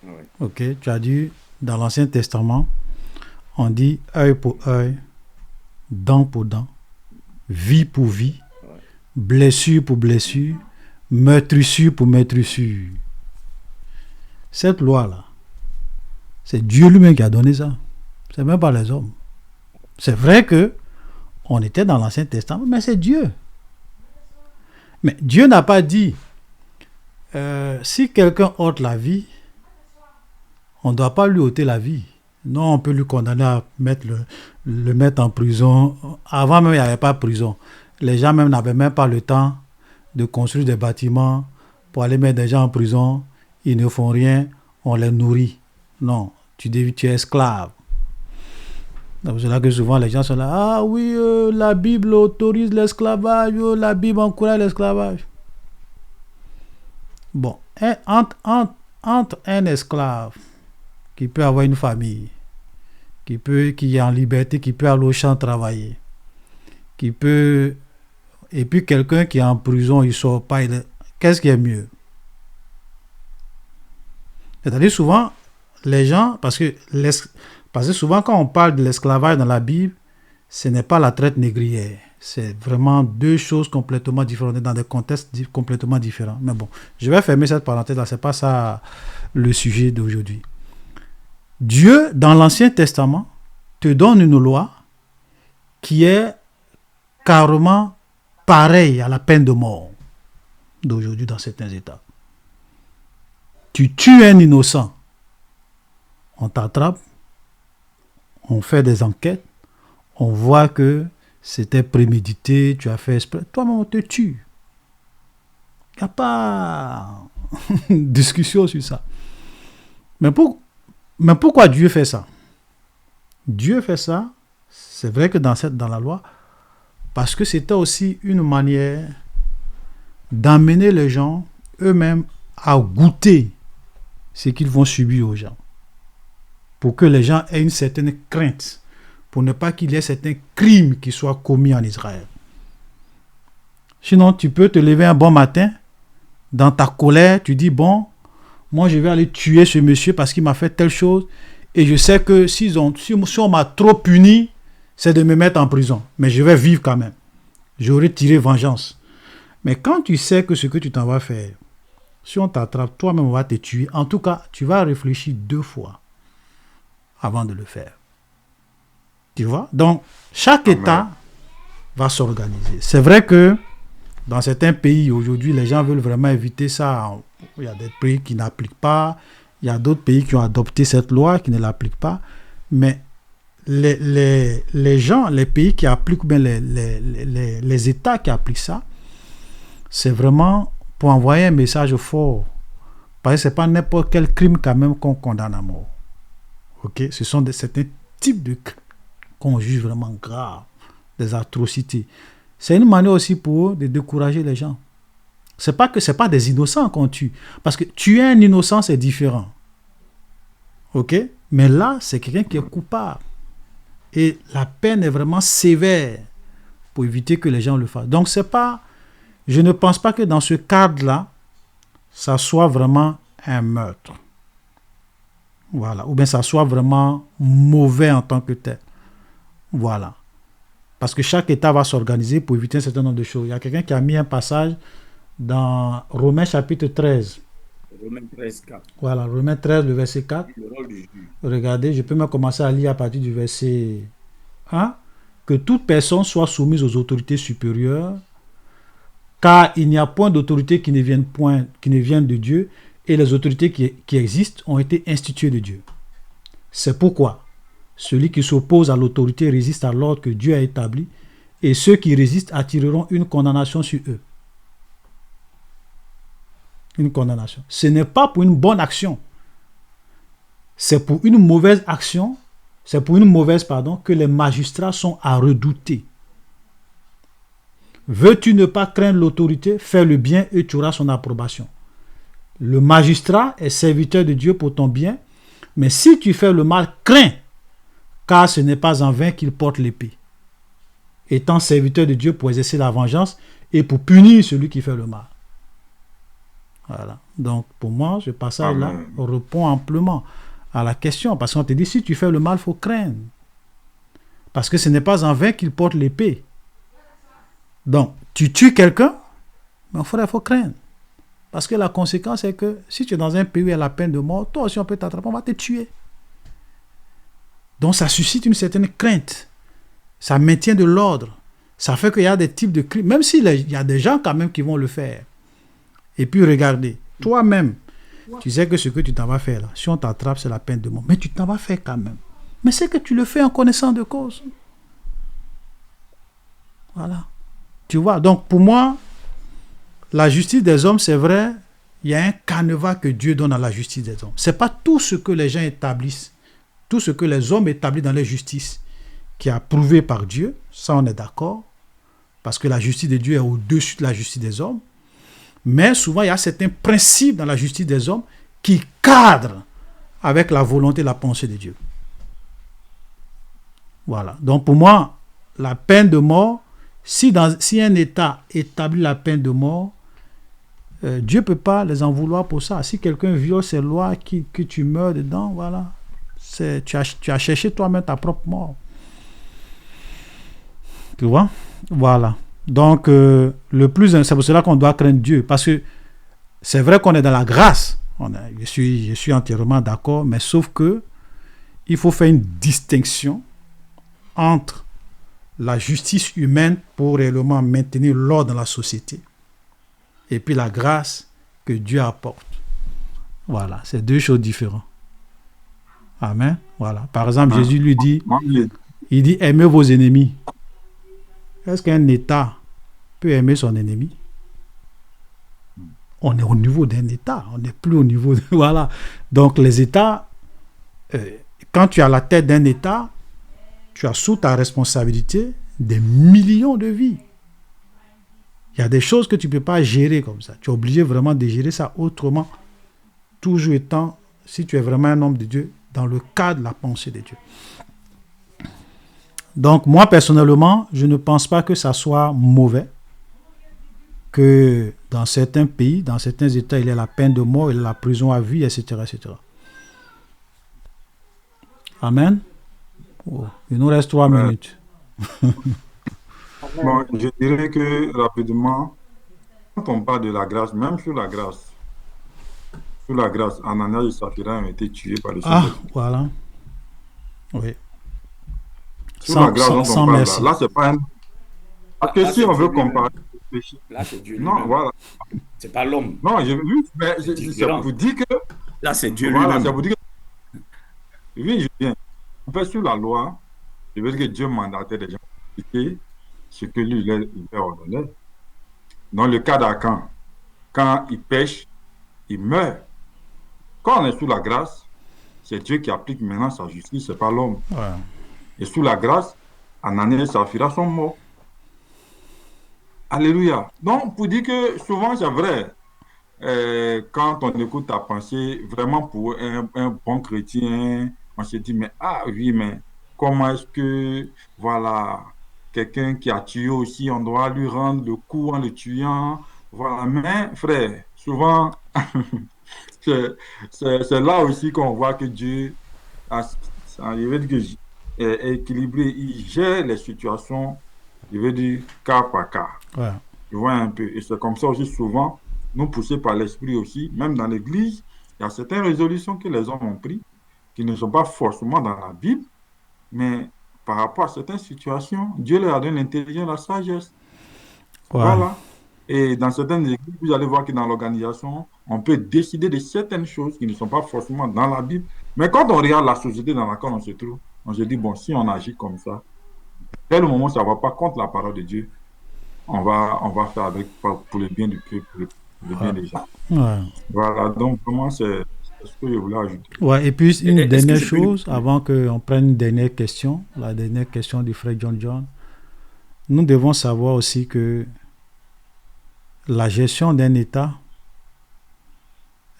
Ouais. Ok, tu as dit, dans l'Ancien Testament, on dit œil pour œil, dent pour dent, vie pour vie, blessure pour blessure, meurtrissure pour meurtrissure. Cette loi-là, c'est Dieu lui-même qui a donné ça. C'est même pas les hommes. C'est vrai que on était dans l'Ancien Testament, mais c'est Dieu. Mais Dieu n'a pas dit si quelqu'un ôte la vie, on ne doit pas lui ôter la vie. Non, on peut lui condamner à le mettre en prison. Avant même, il n'y avait pas de prison. Les gens même n'avaient même pas le temps de construire des bâtiments pour aller mettre des gens en prison. Ils ne font rien, on les nourrit. Non, tu es esclave. C'est là que souvent les gens sont là. Ah oui, la Bible autorise l'esclavage, la Bible encourage l'esclavage. Bon, entre un esclave qui peut avoir une famille, qui est en liberté, qui peut aller au champ travailler, et puis quelqu'un qui est en prison, il ne sort pas, qu'est-ce qui est mieux? C'est-à-dire souvent, les gens, parce que souvent quand on parle de l'esclavage dans la Bible, ce n'est pas la traite négrière. C'est vraiment deux choses complètement différentes, dans des contextes complètement différents. Mais bon, je vais fermer cette parenthèse-là, ce n'est pas ça le sujet d'aujourd'hui. Dieu, dans l'Ancien Testament, te donne une loi qui est carrément pareille à la peine de mort d'aujourd'hui dans certains États. Tu tues un innocent, on t'attrape, on fait des enquêtes, on voit que c'était prémédité, tu as fait exprès, toi-même on te tue. Il n'y a pas de discussion sur ça. Mais pourquoi Dieu fait ça? Dieu fait ça, c'est vrai que dans la loi, parce que c'était aussi une manière d'amener les gens eux-mêmes à goûter ce qu'ils vont subir aux gens. Pour que les gens aient une certaine crainte, pour ne pas qu'il y ait certains crimes qui soient commis en Israël. Sinon, tu peux te lever un bon matin, dans ta colère, tu dis, bon, moi je vais aller tuer ce monsieur parce qu'il m'a fait telle chose, et je sais que si on m'a trop puni, c'est de me mettre en prison. Mais je vais vivre quand même. J'aurai tiré vengeance. Mais quand tu sais que ce que tu t'en vas faire, si on t'attrape, toi-même on va te tuer, en tout cas, tu vas réfléchir 2 fois avant de le faire. Tu vois? Donc, chaque État va s'organiser. C'est vrai que dans certains pays, aujourd'hui, les gens veulent vraiment éviter ça. Il y a des pays qui n'appliquent pas. Il y a d'autres pays qui ont adopté cette loi, qui ne l'appliquent pas. Mais les gens, les pays qui appliquent, bien les États qui appliquent ça, c'est vraiment pour envoyer un message fort. Parce que ce n'est pas n'importe quel crime quand même qu'on condamne à mort. Okay? Ce sont certains types de crimes qu'on juge vraiment graves, des atrocités. C'est une manière aussi pour eux de décourager les gens. C'est pas des innocents qu'on tue. Parce que tuer un innocent, c'est différent. Ok? Mais là, c'est quelqu'un qui est coupable. Et la peine est vraiment sévère pour éviter que les gens le fassent. Donc, je ne pense pas que dans ce cadre-là, ça soit vraiment un meurtre. Voilà. Ou bien ça soit vraiment mauvais en tant que tel. Voilà. Parce que chaque État va s'organiser pour éviter un certain nombre de choses. Il y a quelqu'un qui a mis un passage dans Romains chapitre 13. Romains 13, 4. Voilà, Romains 13, le verset 4. Le rôle du juge. Regardez, je peux même commencer à lire à partir du verset 1. Que toute personne soit soumise aux autorités supérieures, car il n'y a point d'autorité qui ne vienne de Dieu, et les autorités qui existent ont été instituées de Dieu. C'est pourquoi celui qui s'oppose à l'autorité résiste à l'ordre que Dieu a établi, et ceux qui résistent attireront une condamnation sur eux. Une condamnation. Ce n'est pas pour une bonne action. C'est pour une mauvaise action, que les magistrats sont à redouter. Veux-tu ne pas craindre l'autorité, fais le bien et tu auras son approbation. Le magistrat est serviteur de Dieu pour ton bien, mais si tu fais le mal, crains, car ce n'est pas en vain qu'il porte l'épée. étant serviteur de Dieu pour exercer la vengeance et pour punir celui qui fait le mal. Voilà. Donc, pour moi, ce passage-là répond amplement à la question. Parce qu'on te dit, si tu fais le mal, il faut craindre. Parce que ce n'est pas en vain qu'il porte l'épée. Donc, tu tues quelqu'un, mais il faut craindre. Parce que la conséquence est que si tu es dans un pays où il y a la peine de mort, toi aussi on peut t'attraper, on va te tuer. Donc, ça suscite une certaine crainte. Ça maintient de l'ordre. Ça fait qu'il y a des types de crimes, même s'il y a des gens quand même qui vont le faire. Et puis regardez, toi-même, tu sais que ce que tu t'en vas faire là, si on t'attrape, c'est la peine de mort. Mais tu t'en vas faire quand même. Mais c'est que tu le fais en connaissant de cause. Voilà. Tu vois, donc pour moi, la justice des hommes, c'est vrai, il y a un canevas que Dieu donne à la justice des hommes. Ce n'est pas tout ce que les gens établissent, tout ce que les hommes établissent dans les justices qui est approuvé par Dieu, ça on est d'accord, parce que la justice de Dieu est au-dessus de la justice des hommes. Mais souvent, il y a certains principes dans la justice des hommes qui cadrent avec la volonté et la pensée de Dieu. Voilà. Donc pour moi, la peine de mort, si un État établit la peine de mort, Dieu ne peut pas les en vouloir pour ça. Si quelqu'un viole ces lois, que tu meurs dedans, voilà. Tu as cherché toi-même ta propre mort. Tu vois? Voilà. Donc, c'est pour cela qu'on doit craindre Dieu. Parce que c'est vrai qu'on est dans la grâce. Je suis entièrement d'accord, mais sauf que il faut faire une distinction entre la justice humaine pour réellement maintenir l'ordre dans la société et puis la grâce que Dieu apporte. Voilà, c'est deux choses différentes. Amen. Voilà. Par exemple, Jésus lui dit, il dit, aimez vos ennemis. Est-ce qu'un État peut aimer son ennemi? On est au niveau d'un État, on n'est plus au niveau de... Voilà. Donc les États, quand tu as la tête d'un État, tu as sous ta responsabilité des millions de vies. Il y a des choses que tu ne peux pas gérer comme ça. Tu es obligé vraiment de gérer ça autrement, toujours étant, si tu es vraiment un homme de Dieu, dans le cadre de la pensée de Dieu. Donc, moi, personnellement, je ne pense pas que ça soit mauvais que dans certains pays, dans certains États, il y a la peine de mort, il y a la prison à vie, etc. etc. Amen. Oh, il nous reste 3 minutes. Bon, je dirais que rapidement, quand on parle de la grâce, même sous la grâce, Ananias et Saphira ont été tués par le Seigneur. Ah, voilà. Oui. Sans merci. Là, c'est pas un... Parce que si on veut comparer... Là, c'est Dieu lui-même. Non, voilà. C'est pas l'homme. Non, mais c'est vous dire que... Là, c'est Dieu lui-même. Voilà, c'est vous dire que... Oui, je viens. En fait, sur la loi, je veux dire que Dieu mandatait des gens à appliquer ce que lui, il leur ordonnait. Dans le cas d'Acan, quand il pêche, il meurt. Quand on est sous la grâce, c'est Dieu qui applique maintenant sa justice, c'est pas l'homme. Ouais. Et sous la grâce, Ananias et Saphira sont morts. Alléluia. Donc, pour dire que souvent, c'est vrai, quand on écoute ta pensée, vraiment pour un bon chrétien, on se dit, mais oui, mais comment est-ce que, voilà, quelqu'un qui a tué aussi, on doit lui rendre le coup en le tuant. Voilà, mais frère, souvent, c'est là aussi qu'on voit que Dieu est équilibré, il gère les situations, je veux dire, cas par cas. Ouais. Tu vois un peu. Et c'est comme ça aussi, souvent, nous poussés par l'esprit aussi, même dans l'église, il y a certaines résolutions que les hommes ont prises, qui ne sont pas forcément dans la Bible, mais par rapport à certaines situations, Dieu leur a donné l'intelligence, la sagesse. Ouais. Voilà. Et dans certaines églises, vous allez voir que dans l'organisation, on peut décider de certaines choses qui ne sont pas forcément dans la Bible. Mais quand on regarde la société dans laquelle on se trouve, on se dit, bon, si on agit comme ça, dès le moment où ça ne va pas contre la parole de Dieu, on va faire avec pour le bien du peuple, pour le bien des gens. Ouais. Voilà, donc vraiment, c'est ce que je voulais ajouter. Ouais, et puis une dernière chose, avant qu'on prenne une dernière question, la dernière question du frère John. Nous devons savoir aussi que la gestion d'un État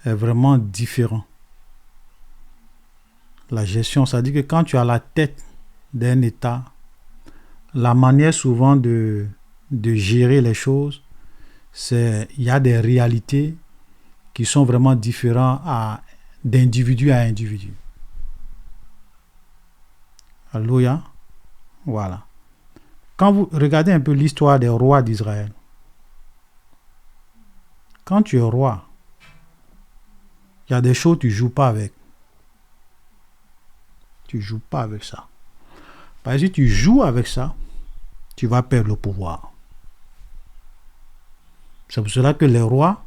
est vraiment différente. La gestion, ça dit que quand tu as la tête d'un État, la manière souvent de gérer les choses, c'est il y a des réalités qui sont vraiment différentes d'individu à individu. Alléluia. Voilà. Quand vous regardez un peu l'histoire des rois d'Israël, quand tu es roi, il y a des choses que tu ne joues pas avec. Tu ne joues pas avec ça. Parce que si tu joues avec ça, tu vas perdre le pouvoir. C'est pour cela que les rois,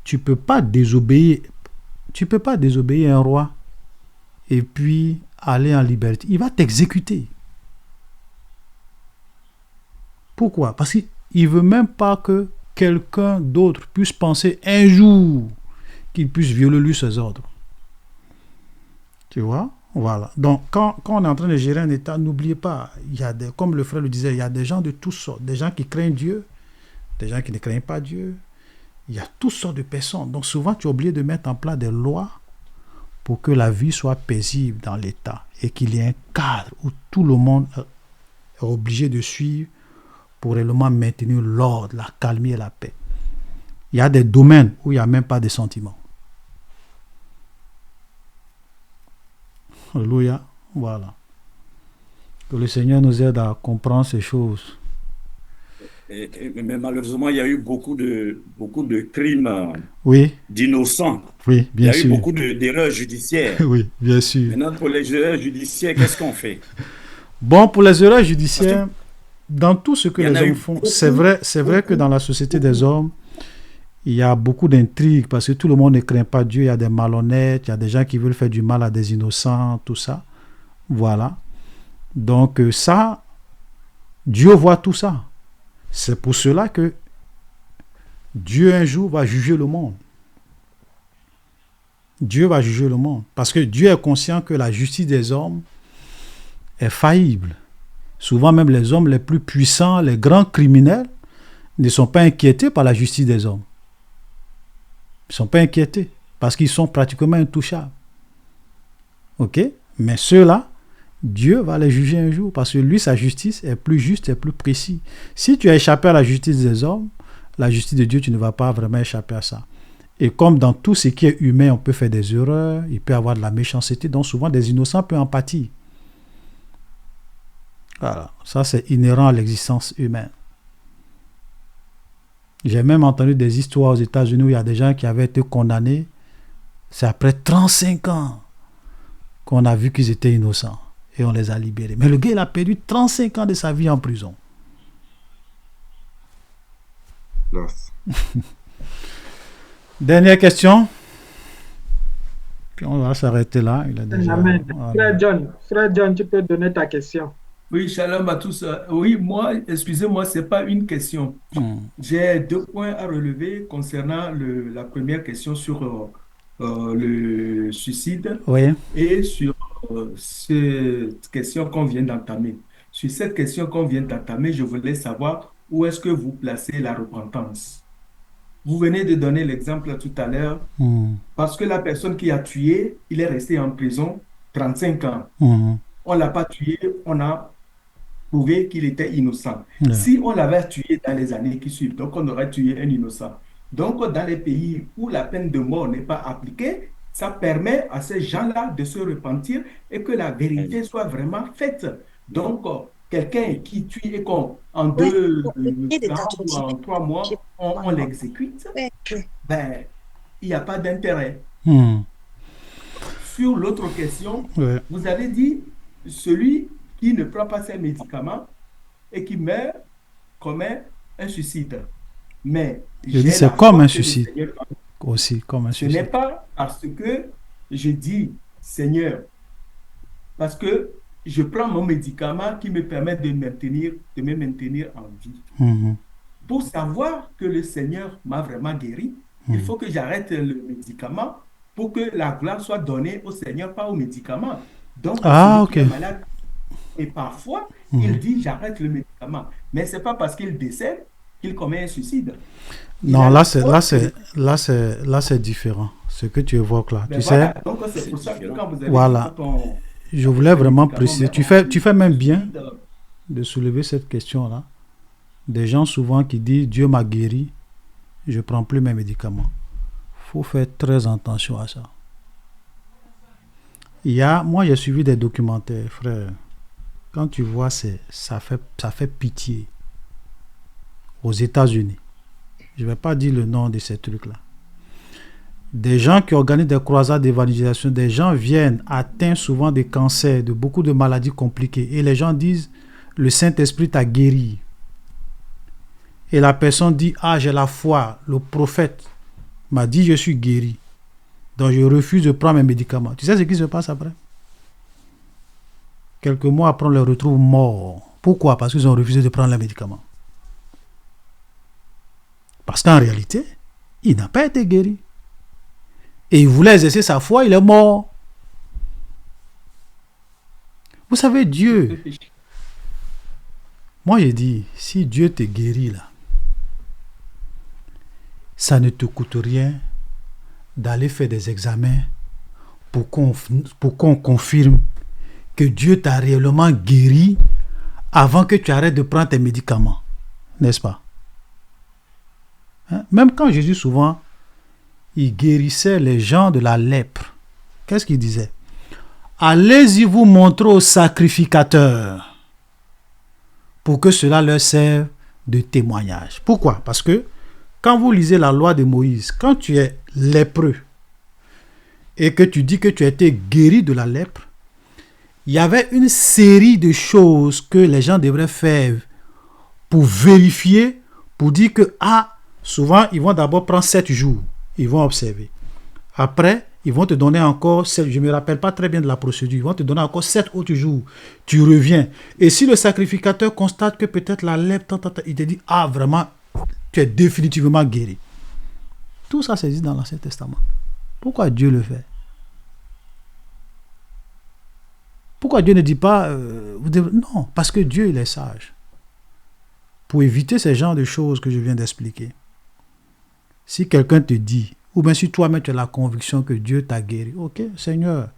tu ne peux pas désobéir. Tu peux pas désobéir à un roi et puis aller en liberté. Il va t'exécuter. Pourquoi? Parce qu'il ne veut même pas que quelqu'un d'autre puisse penser un jour qu'il puisse violer lui ses ordres. Tu vois? Voilà. Donc, quand on est en train de gérer un État, n'oubliez pas, il y a comme le frère le disait, il y a des gens de toutes sortes. Des gens qui craignent Dieu, des gens qui ne craignent pas Dieu. Il y a toutes sortes de personnes. Donc, souvent, tu es obligé de mettre en place des lois pour que la vie soit paisible dans l'État et qu'il y ait un cadre où tout le monde est obligé de suivre pour réellement maintenir l'ordre, la calmie et la paix. Il y a des domaines où il n'y a même pas de sentiments. Alléluia. Voilà. Que le Seigneur nous aide à comprendre ces choses. Mais malheureusement, il y a eu beaucoup de crimes Oui, d'innocents. oui, Il y bien a eu sûr. beaucoup d'erreurs judiciaires. Oui, bien sûr. Maintenant, pour les erreurs judiciaires, qu'est-ce qu'on fait? Bon, pour les erreurs judiciaires, dans tout ce que il y en les a eu hommes font, c'est vrai que dans la société des hommes, il y a beaucoup d'intrigues parce que tout le monde ne craint pas Dieu. Il y a des malhonnêtes, il y a des gens qui veulent faire du mal à des innocents, tout ça. Voilà. Donc ça, Dieu voit tout ça. C'est pour cela que Dieu un jour va juger le monde. Dieu va juger le monde. Parce que Dieu est conscient que la justice des hommes est faillible. Souvent même les hommes les plus puissants, les grands criminels, ne sont pas inquiétés par la justice des hommes. Ils ne sont pas inquiétés parce qu'ils sont pratiquement intouchables. Ok? Mais ceux-là, Dieu va les juger un jour parce que lui, sa justice est plus juste et plus précise. Si tu as échappé à la justice des hommes, la justice de Dieu, tu ne vas pas vraiment échapper à ça. Et comme dans tout ce qui est humain, on peut faire des erreurs, il peut y avoir de la méchanceté, donc souvent des innocents peuvent en pâtir. Voilà, ça c'est inhérent à l'existence humaine. J'ai même entendu des histoires aux États-Unis où il y a des gens qui avaient été condamnés. C'est après 35 ans qu'on a vu qu'ils étaient innocents et on les a libérés. Mais le gars, il a perdu 35 ans de sa vie en prison. Classe. Dernière question. Puis on va s'arrêter là. Il a déjà... Amen. Voilà. Frère John, tu peux donner ta question. Oui, shalom à tous. Oui, moi, excusez-moi, ce n'est pas une question. J'ai 2 points à relever concernant la première question sur le suicide Oui. et sur cette question qu'on vient d'entamer. Sur cette question qu'on vient d'entamer, je voulais savoir où est-ce que vous placez la repentance. Vous venez de donner l'exemple tout à l'heure, parce que la personne qui a tué, il est resté en prison 35 ans. On ne l'a pas tué, on a prouvé qu'il était innocent. Yeah. Si on l'avait tué dans les années qui suivent, donc on aurait tué un innocent. Donc, dans les pays où la peine de mort n'est pas appliquée, ça permet à ces gens-là de se repentir et que la vérité soit vraiment faite. Donc, quelqu'un qui tue et qu'en 2 ans ou en 3 mois, on l'exécute, ben, il n'y a pas d'intérêt. Sur l'autre question, vous avez dit celui qui ne prend pas ses médicaments et qui meurt commet un suicide. Mais je dis c'est comme un suicide. Aussi, comme un suicide. Ce n'est pas parce que je dis Seigneur, parce que je prends mon médicament qui me permet de me maintenir en vie. Pour savoir que le Seigneur m'a vraiment guéri, il faut que j'arrête le médicament pour que la gloire soit donnée au Seigneur, pas au médicament. Donc, celui qui est malade, et parfois, il dit j'arrête le médicament. Mais ce n'est pas parce qu'il décède qu'il commet un suicide. Non, là c'est différent. Ce que tu évoques là. Mais tu voilà, sais. donc c'est pour ça que quand vous avez voilà. je voulais vraiment préciser. Tu fais même bien de soulever cette question-là. Des gens souvent qui disent Dieu m'a guéri, je ne prends plus mes médicaments. Il faut faire très attention à ça. Moi, j'ai suivi des documentaires, frère. Quand tu vois, ça fait pitié. Aux États-Unis. Je ne vais pas dire le nom de ces trucs-là. Des gens qui organisent des croisades d'évangélisation, des gens viennent atteints souvent de cancers, de beaucoup de maladies compliquées. Et les gens disent, le Saint-Esprit t'a guéri. Et la personne dit, ah, j'ai la foi, le prophète m'a dit, je suis guéri. Donc je refuse de prendre mes médicaments. Tu sais ce qui se passe après? Quelques mois après, on les retrouve morts. Pourquoi? Parce qu'ils ont refusé de prendre les médicaments. Parce qu'en réalité, il n'a pas été guéri. Et il voulait exercer sa foi, il est mort. Vous savez, Dieu, moi j'ai dit, si Dieu te guérit là, ça ne te coûte rien d'aller faire des examens pour qu'on confirme que Dieu t'a réellement guéri avant que tu arrêtes de prendre tes médicaments. N'est-ce pas? Hein? Même quand Jésus souvent, il guérissait les gens de la lèpre. Qu'est-ce qu'il disait? Allez-y vous montrer aux sacrificateurs pour que cela leur serve de témoignage. Pourquoi? Parce que quand vous lisez la loi de Moïse, quand tu es lépreux et que tu dis que tu as été guéri de la lèpre, il y avait une série de choses que les gens devraient faire pour vérifier, pour dire que, souvent, ils vont d'abord prendre 7 jours. Ils vont observer. Après, ils vont te donner encore, je ne me rappelle pas très bien de la procédure, ils vont te donner encore 7 autres jours. Tu reviens. Et si le sacrificateur constate que peut-être la lèpre, il te dit, vraiment, tu es définitivement guéri. Tout ça, c'est dit dans l'Ancien Testament. Pourquoi Dieu le fait? Pourquoi Dieu ne dit pas, non, parce que Dieu, il est sage. Pour éviter ce genre de choses que je viens d'expliquer. Si quelqu'un te dit, ou bien si toi-même tu as la conviction que Dieu t'a guéri, ok, Seigneur,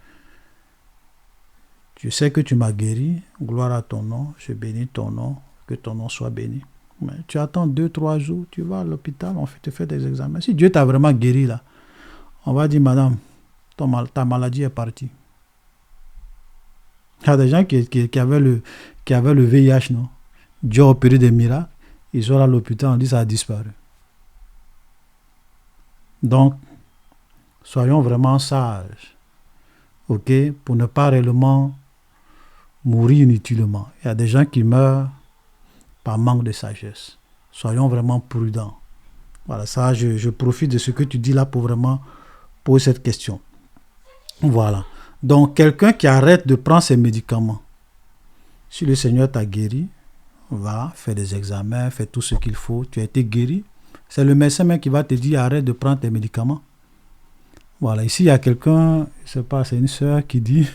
tu sais que tu m'as guéri, gloire à ton nom, je bénis ton nom, que ton nom soit béni. Mais tu attends 2-3 jours, tu vas à l'hôpital, on te fait des examens. Si Dieu t'a vraiment guéri là, on va dire, madame, ta maladie est partie. Il y a des gens qui avaient le VIH, non? Dieu a opéré des miracles, ils sont à l'hôpital, on dit ça a disparu. Donc, soyons vraiment sages, ok, pour ne pas réellement mourir inutilement. Il y a des gens qui meurent par manque de sagesse. Soyons vraiment prudents. Voilà, ça, je profite de ce que tu dis là pour vraiment poser cette question. Voilà. Donc, quelqu'un qui arrête de prendre ses médicaments, si le Seigneur t'a guéri, va faire des examens, fais tout ce qu'il faut, tu as été guéri. C'est le médecin même qui va te dire arrête de prendre tes médicaments. Voilà, ici il y a quelqu'un, je ne sais pas, c'est une sœur qui dit,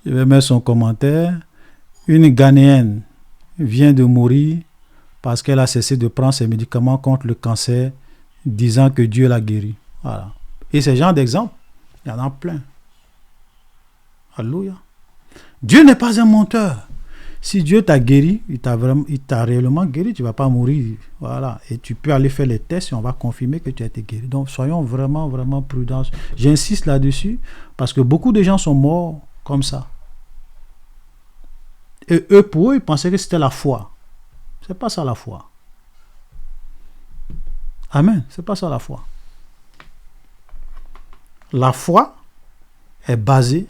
je vais mettre son commentaire, une Ghanéenne vient de mourir parce qu'elle a cessé de prendre ses médicaments contre le cancer, disant que Dieu l'a guéri. Voilà. Et ce genre d'exemples, il y en a plein. Alléluia. Dieu n'est pas un menteur. Si Dieu t'a guéri, il t'a réellement guéri, tu ne vas pas mourir. Voilà. Et tu peux aller faire les tests et on va confirmer que tu as été guéri. Donc, soyons vraiment, vraiment prudents. J'insiste là-dessus parce que beaucoup de gens sont morts comme ça. Et eux, pour eux, ils pensaient que c'était la foi. Ce n'est pas ça la foi. Amen. Ce n'est pas ça la foi. La foi est basée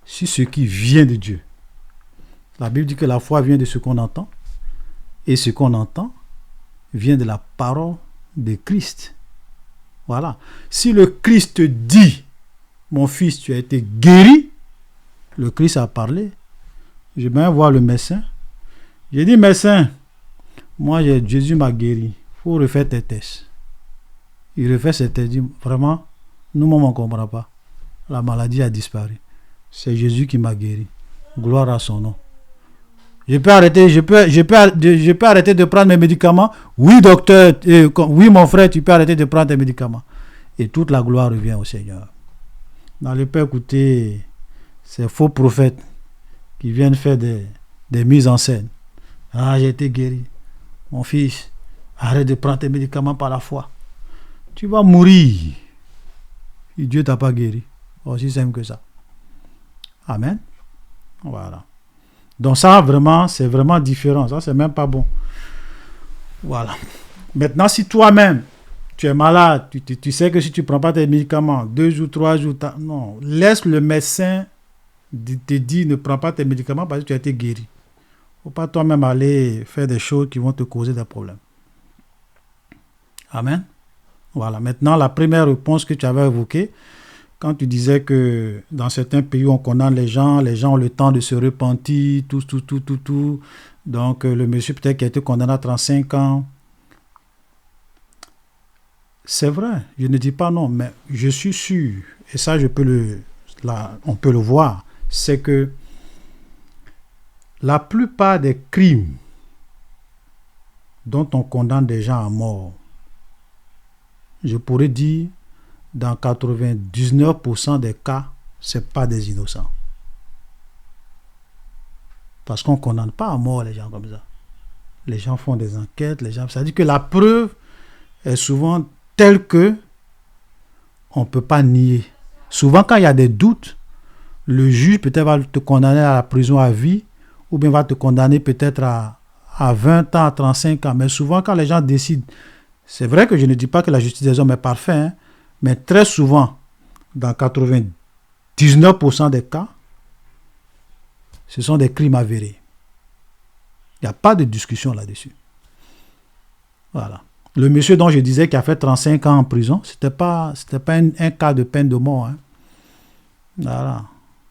sur ce qui vient de Dieu. La Bible dit que la foi vient de ce qu'on entend, et ce qu'on entend vient de la parole de Christ. Voilà. Si le Christ dit, mon fils, tu as été guéri, le Christ a parlé. Je vais voir le médecin. J'ai dit, médecin, moi, Jésus m'a guéri. Il faut refaire tes tests. Il refait ses tests. Il dit, vraiment, nous-mêmes, on ne comprend pas. La maladie a disparu. C'est Jésus qui m'a guéri. Gloire à son nom. Je peux arrêter de prendre mes médicaments. Oui, docteur. Oui, mon frère, tu peux arrêter de prendre tes médicaments. Et toute la gloire revient au Seigneur. N'allez pas écouter ces faux prophètes qui viennent faire des mises en scène. Ah, j'ai été guéri. Mon fils, arrête de prendre tes médicaments par la foi. Tu vas mourir. Si Dieu t'a pas guéri. Aussi simple que ça. Amen. Voilà. Donc ça, vraiment, c'est vraiment différent. Ça, c'est même pas bon. Voilà. Maintenant, si toi-même, tu es malade, tu sais que si tu ne prends pas tes médicaments, 2 jours, 3 jours, non, laisse le médecin te dire ne prends pas tes médicaments parce que tu as été guéri. Il ne faut pas toi-même aller faire des choses qui vont te causer des problèmes. Amen. Voilà. Maintenant, la première réponse que tu avais évoquée, quand tu disais que dans certains pays, on condamne les gens ont le temps de se repentir, tout. Donc, le monsieur peut-être qui a été condamné à 35 ans. C'est vrai, je ne dis pas non, mais je suis sûr, et ça, on peut le voir, c'est que la plupart des crimes dont on condamne des gens à mort, je pourrais dire, dans 99% des cas, ce n'est pas des innocents. Parce qu'on ne condamne pas à mort les gens comme ça. Les gens font des enquêtes, ça dit que la preuve est souvent telle que on ne peut pas nier. Souvent, quand il y a des doutes, le juge peut-être va te condamner à la prison à vie ou bien va te condamner peut-être à 20 ans, à 35 ans. Mais souvent, quand les gens décident, c'est vrai que je ne dis pas que la justice des hommes est parfaite, hein, mais très souvent, dans 99% des cas, ce sont des crimes avérés. Il n'y a pas de discussion là-dessus. Voilà. Le monsieur dont je disais qui a fait 35 ans en prison, c'était pas un cas de peine de mort. Hein. Voilà.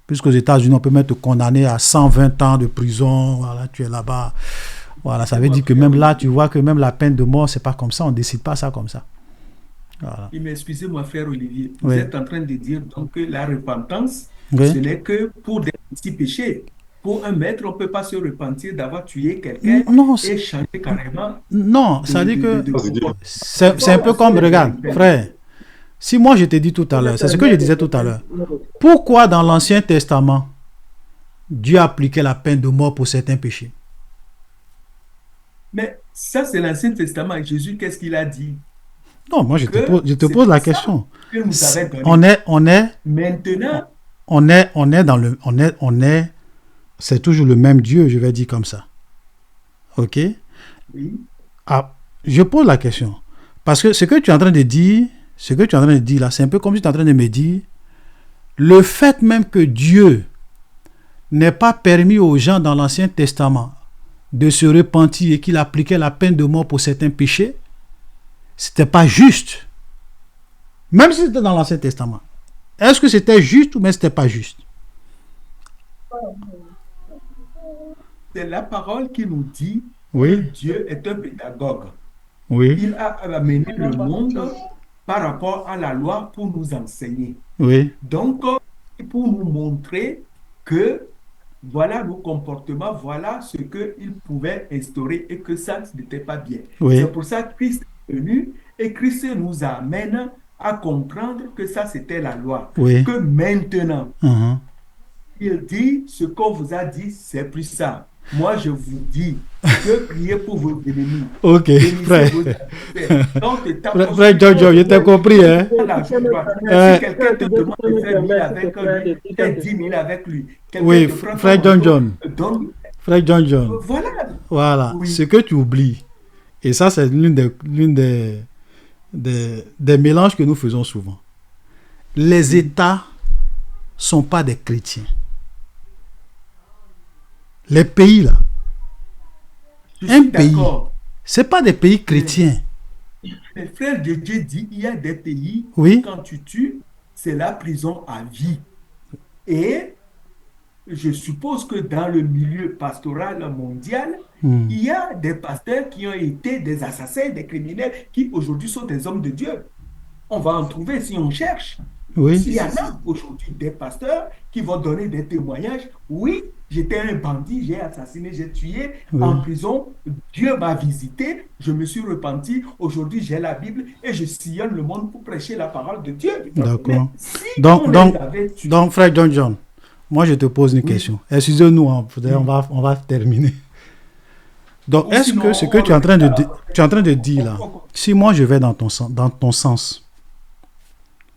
Puisqu'aux États-Unis, on peut même te condamner à 120 ans de prison. Voilà, tu es là-bas. Voilà, ça veut dire que même là, tu vois que même la peine de mort, c'est pas comme ça. On ne décide pas ça comme ça. Voilà. Excusez-moi, frère Olivier. Vous Oui. êtes en train de dire donc que la repentance, Oui. ce n'est que pour des petits péchés. Pour un maître, on ne peut pas se repentir d'avoir tué quelqu'un et changer carrément. Non, ça dit que c'est un peu comme, regarde, frère, si moi je t'ai dit tout à l'heure, c'est ce que je disais tout à l'heure, pourquoi dans l'Ancien Testament, Dieu appliquait la peine de mort pour certains péchés? Mais ça, c'est l'Ancien Testament. Jésus, qu'est-ce qu'il a dit? Non, moi je te pose la question. Que nous avait donné. Maintenant, c'est toujours le même Dieu, je vais dire comme ça. Ok? Oui. Ah, je pose la question. Parce que ce que tu es en train de dire là, c'est un peu comme si tu es en train de me dire, le fait même que Dieu n'ait pas permis aux gens dans l'Ancien Testament de se repentir et qu'il appliquait la peine de mort pour certains péchés, c'était pas juste. Même si c'était dans l'Ancien Testament. Est-ce que c'était juste ou même c'était pas juste? C'est la parole qui nous dit oui. que Dieu est un pédagogue. Oui. Il a amené le monde par rapport à la loi pour nous enseigner. Oui. Donc, pour nous montrer que voilà nos comportements, voilà ce qu'il pouvait instaurer et que ça n'était pas bien. Oui. C'est pour ça que Christ est venu et Christ nous amène à comprendre que ça c'était la loi. Oui. Que maintenant, il dit ce qu'on vous a dit, c'est plus ça. Moi, je vous dis que priez pour vos ennemis. Ok, frère. Frère Jojo, je t'ai compris. Hein? Si quelqu'un te demande de faire 1000 avec lui, fais 10 000 avec lui. Oui, frère John. Frère John. Voilà. Oui. Ce que tu oublies, et ça, c'est l'une des mélanges que nous faisons souvent. Les États ne sont pas des chrétiens. Les pays là, un pays, c'est pas des pays chrétiens. Les frères de Dieu dit, il y a des pays oui. Quand tu tues, c'est la prison à vie. Et je suppose que dans le milieu pastoral mondial, il y a des pasteurs qui ont été des assassins, des criminels, qui aujourd'hui sont des hommes de Dieu. On va en trouver si on cherche. Oui. Il y en a aujourd'hui des pasteurs qui vont donner des témoignages. Oui, j'étais un bandit, j'ai assassiné, j'ai tué en prison. Dieu m'a visité, je me suis repenti. Aujourd'hui, j'ai la Bible et je sillonne le monde pour prêcher la parole de Dieu. D'accord. Si donc, frère John, moi je te pose une question. Excusez-nous, hein, on va terminer. Donc, est-ce que ce que tu es en train de dire là, si moi je vais dans ton sens,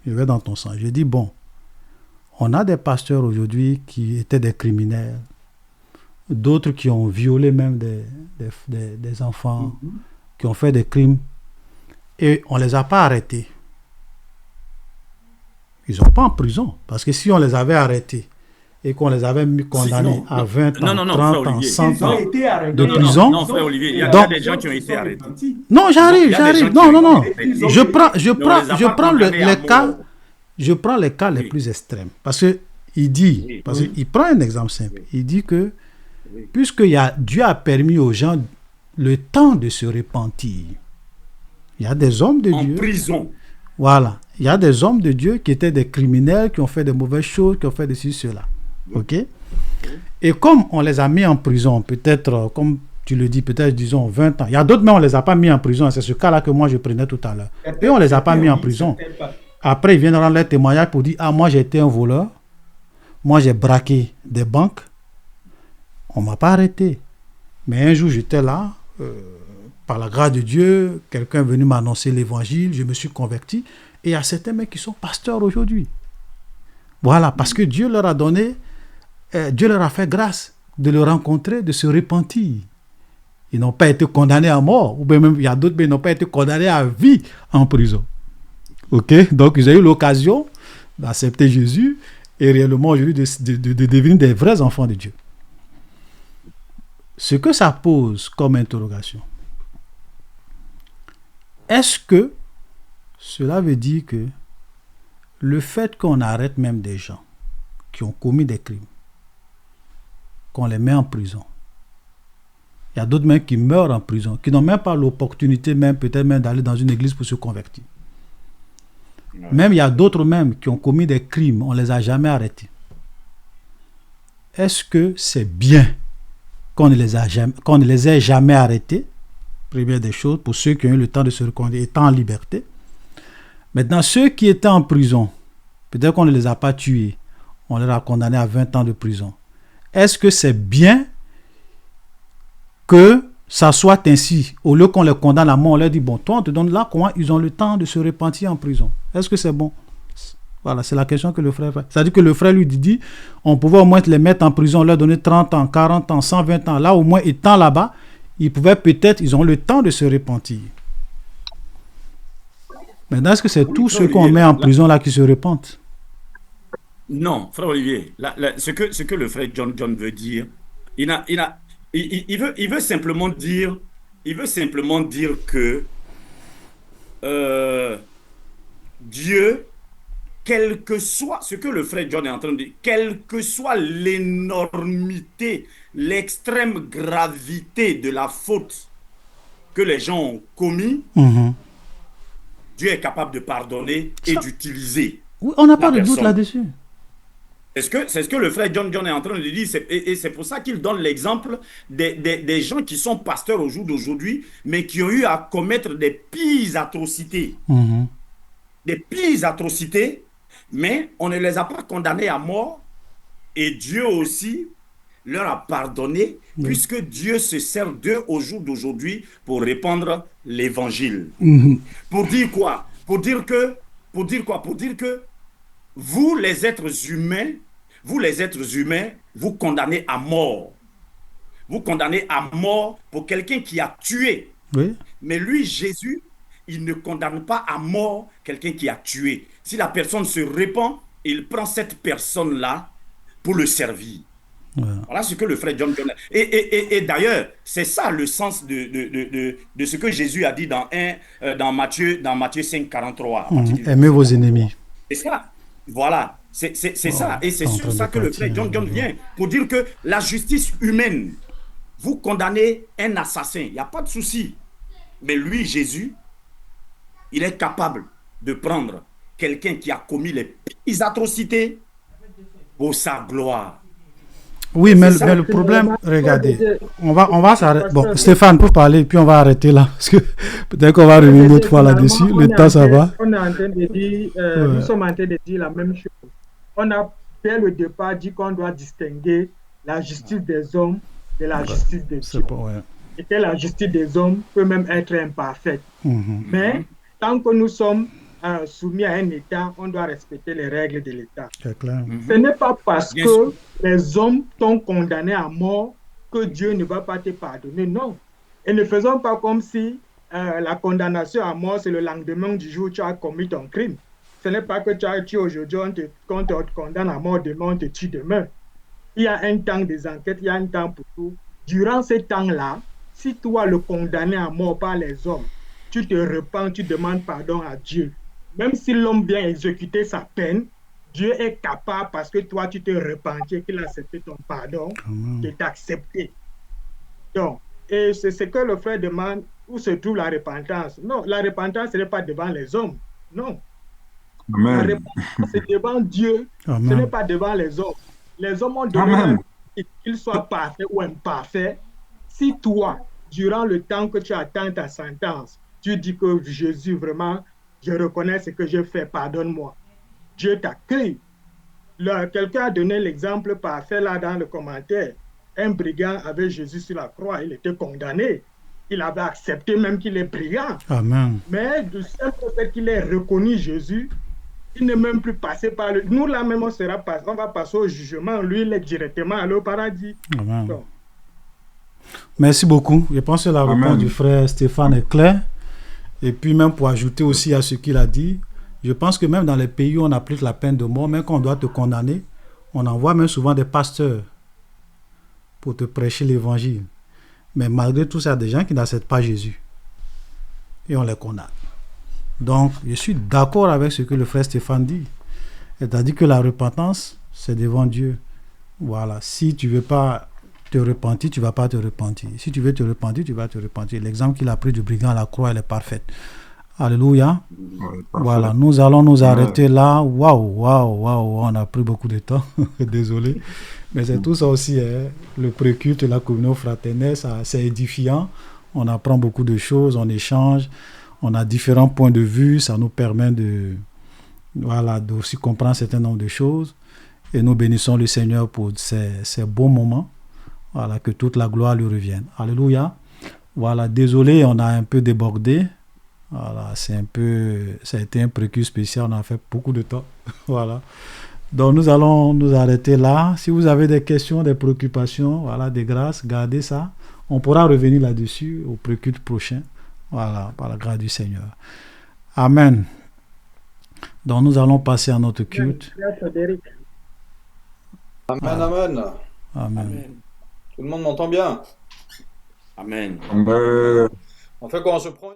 je dis bon, on a des pasteurs aujourd'hui qui étaient des criminels, d'autres qui ont violé même des enfants, qui ont fait des crimes, et on ne les a pas arrêtés. Ils ne sont pas en prison, parce que si on les avait arrêtés, et qu'on les avait condamnés à 20 ans, 30 ans, 100 ans de prison. Non, frère Olivier, il y a des gens qui ont été arrêtés. Non, j'arrive. Non. Je prends les cas les plus extrêmes. Parce qu'il prend un exemple simple. Il dit que, puisque Dieu a permis aux gens le temps de se repentir, il y a des hommes de Dieu. En prison. Voilà. Il y a des hommes de Dieu qui étaient des criminels, qui ont fait de mauvaises choses, qui ont fait de ceci, cela. Ok. Et comme on les a mis en prison, peut-être, comme tu le dis, peut-être, disons, 20 ans. Il y a d'autres, mais on ne les a pas mis en prison. C'est ce cas-là que moi, je prenais tout à l'heure. Et on ne les a pas mis en prison. Après, ils viennent rendre leur témoignage pour dire, ah, moi, j'ai été un voleur. Moi, j'ai braqué des banques. On ne m'a pas arrêté. Mais un jour, j'étais là, par la grâce de Dieu, quelqu'un est venu m'annoncer l'évangile, je me suis converti. Et il y a certains mecs qui sont pasteurs aujourd'hui. Voilà, parce que Dieu leur a donné, Dieu leur a fait grâce de le rencontrer, de se repentir. Ils n'ont pas été condamnés à mort, ou bien même il y a d'autres, mais ils n'ont pas été condamnés à vie en prison. Ok, donc ils ont eu l'occasion d'accepter Jésus et réellement aujourd'hui de devenir des vrais enfants de Dieu. Ce que ça pose comme interrogation, est-ce que cela veut dire que le fait qu'on arrête même des gens qui ont commis des crimes, qu'on les met en prison, il y a d'autres même qui meurent en prison, qui n'ont même pas l'opportunité même peut-être même d'aller dans une église pour se convertir. Même il y a d'autres même qui ont commis des crimes, on ne les a jamais arrêtés. Est-ce que c'est bien qu'on ne les ait jamais arrêtés? Première des choses, pour ceux qui ont eu le temps de se reconduire, étant en liberté. Maintenant, ceux qui étaient en prison, peut-être qu'on ne les a pas tués, on les a condamnés à 20 ans de prison. Est-ce que c'est bien que ça soit ainsi? Au lieu qu'on les condamne à mort, on leur dit, bon, toi, on te donne là, comment ils ont le temps de se repentir en prison? Est-ce que c'est bon? Voilà, c'est la question que le frère fait. C'est-à-dire que le frère lui dit, on pouvait au moins les mettre en prison, leur donner 30 ans, 40 ans, 120 ans. Là, au moins, étant là-bas, ils pouvaient peut-être, ils ont le temps de se repentir. Maintenant, est-ce que c'est tous ceux qu'on met en prison là qui se repentent? Non, frère Olivier, ce que le frère John veut dire, il veut simplement dire que Dieu, quel que soit ce que le frère John est en train de dire, quelle que soit l'énormité, l'extrême gravité de la faute que les gens ont commis, Dieu est capable de pardonner et d'utiliser. Oui, on n'a pas de doute là-dessus. C'est ce que le frère John est en train de dire. Et c'est pour ça qu'il donne l'exemple des gens qui sont pasteurs au jour d'aujourd'hui, mais qui ont eu à commettre des pires atrocités. Des pires atrocités, mais on ne les a pas condamnés à mort. Et Dieu aussi leur a pardonné, puisque Dieu se sert d'eux au jour d'aujourd'hui pour répandre l'évangile. Pour dire quoi? Pour dire que vous, les êtres humains, vous condamnez à mort. Vous condamnez à mort pour quelqu'un qui a tué. Oui. Mais lui, Jésus, il ne condamne pas à mort quelqu'un qui a tué. Si la personne se repent, il prend cette personne-là pour le servir. Voilà ce que le frère John. Et d'ailleurs, c'est ça le sens de ce que Jésus a dit dans Matthieu 5, 43. Aimez vos ennemis. C'est ça. Voilà. C'est ça. Et c'est sur ça que le frère John vient pour dire que la justice humaine, vous condamnez un assassin, il n'y a pas de souci. Mais lui, Jésus, il est capable de prendre quelqu'un qui a commis les pires atrocités pour sa gloire. Oui, mais le problème, regardez, on va s'arrêter. Bon, Stéphane, pour parler, puis on va arrêter là, parce que peut-être qu'on va revenir une autre fois là-dessus. Le temps, ça va. On est en train de dire, nous sommes en train de dire la même chose. On a dès le départ, dit qu'on doit distinguer la justice des hommes de la justice de Dieu. Et que la justice des hommes peut même être imparfaite. Mais tant que nous sommes soumis à un État, on doit respecter les règles de l'État. Ce n'est pas parce que les hommes t'ont condamné à mort que Dieu ne va pas te pardonner, non. Et ne faisons pas comme si la condamnation à mort, c'est le lendemain du jour où tu as commis ton crime. Ce n'est pas que tu as tué aujourd'hui, quand on te condamne à mort demain, on te tue demain. Il y a un temps des enquêtes, il y a un temps pour tout. Durant ce temps-là, si toi, le condamné à mort par les hommes, tu te repens, tu demandes pardon à Dieu, même si l'homme vient exécuter sa peine, Dieu est capable, parce que toi, tu te repentis, qu'il a accepté ton pardon, de t'accepter. Donc, et c'est ce que le frère demande, où se trouve la repentance. Non, la repentance, ce n'est pas devant les hommes. Non. Amen. La repentance, c'est devant Dieu. Amen. Ce n'est pas devant les hommes. Les hommes ont donné qu'ils soient parfaits ou imparfaits. Si toi, durant le temps que tu attends ta sentence, tu dis que Jésus, vraiment, je reconnais ce que j'ai fait, pardonne-moi. Dieu t'accueille. Quelqu'un a donné l'exemple parfait là dans le commentaire. Un brigand avait Jésus sur la croix, il était condamné. Il avait accepté même qu'il est brigand. Amen. Mais du simple fait qu'il ait reconnu Jésus, il n'est même plus passé par le... Nous là même, on va passer au jugement. Lui, il est directement allé au paradis. Amen. Donc. Merci beaucoup. Je pense que la réponse du frère Stéphane est claire. Et puis même pour ajouter aussi à ce qu'il a dit, je pense que même dans les pays où on applique la peine de mort, même quand on doit te condamner, on envoie même souvent des pasteurs pour te prêcher l'évangile. Mais malgré tout ça, il y a des gens qui n'acceptent pas Jésus. Et on les condamne. Donc, je suis d'accord avec ce que le frère Stéphane dit. C'est-à-dire que la repentance, c'est devant Dieu. Voilà. Si tu ne veux pas te repentir, tu ne vas pas te repentir. Si tu veux te repentir, tu vas te repentir. L'exemple qu'il a pris du brigand à la croix, elle est parfaite. Alléluia. Voilà, nous allons nous arrêter là. Waouh, on a pris beaucoup de temps. Désolé. Mais c'est tout ça aussi, hein. Le pré-culte, la communion fraternelle, c'est édifiant. On apprend beaucoup de choses, on échange, on a différents points de vue. Ça nous permet d'aussi comprendre un certain nombre de choses. Et nous bénissons le Seigneur pour ces beaux moments. Voilà, que toute la gloire lui revienne. Alléluia. Voilà, désolé, on a un peu débordé. Voilà, ça a été un précu spécial, on a fait beaucoup de temps. Voilà. Donc nous allons nous arrêter là. Si vous avez des questions, des préoccupations, voilà, des grâces, gardez ça. On pourra revenir là-dessus au préculte prochain. Voilà, par la grâce du Seigneur. Amen. Donc nous allons passer à notre culte. Amen, amen. Amen. Tout le monde m'entend bien? Amen. Amen. En fait, quand on se prend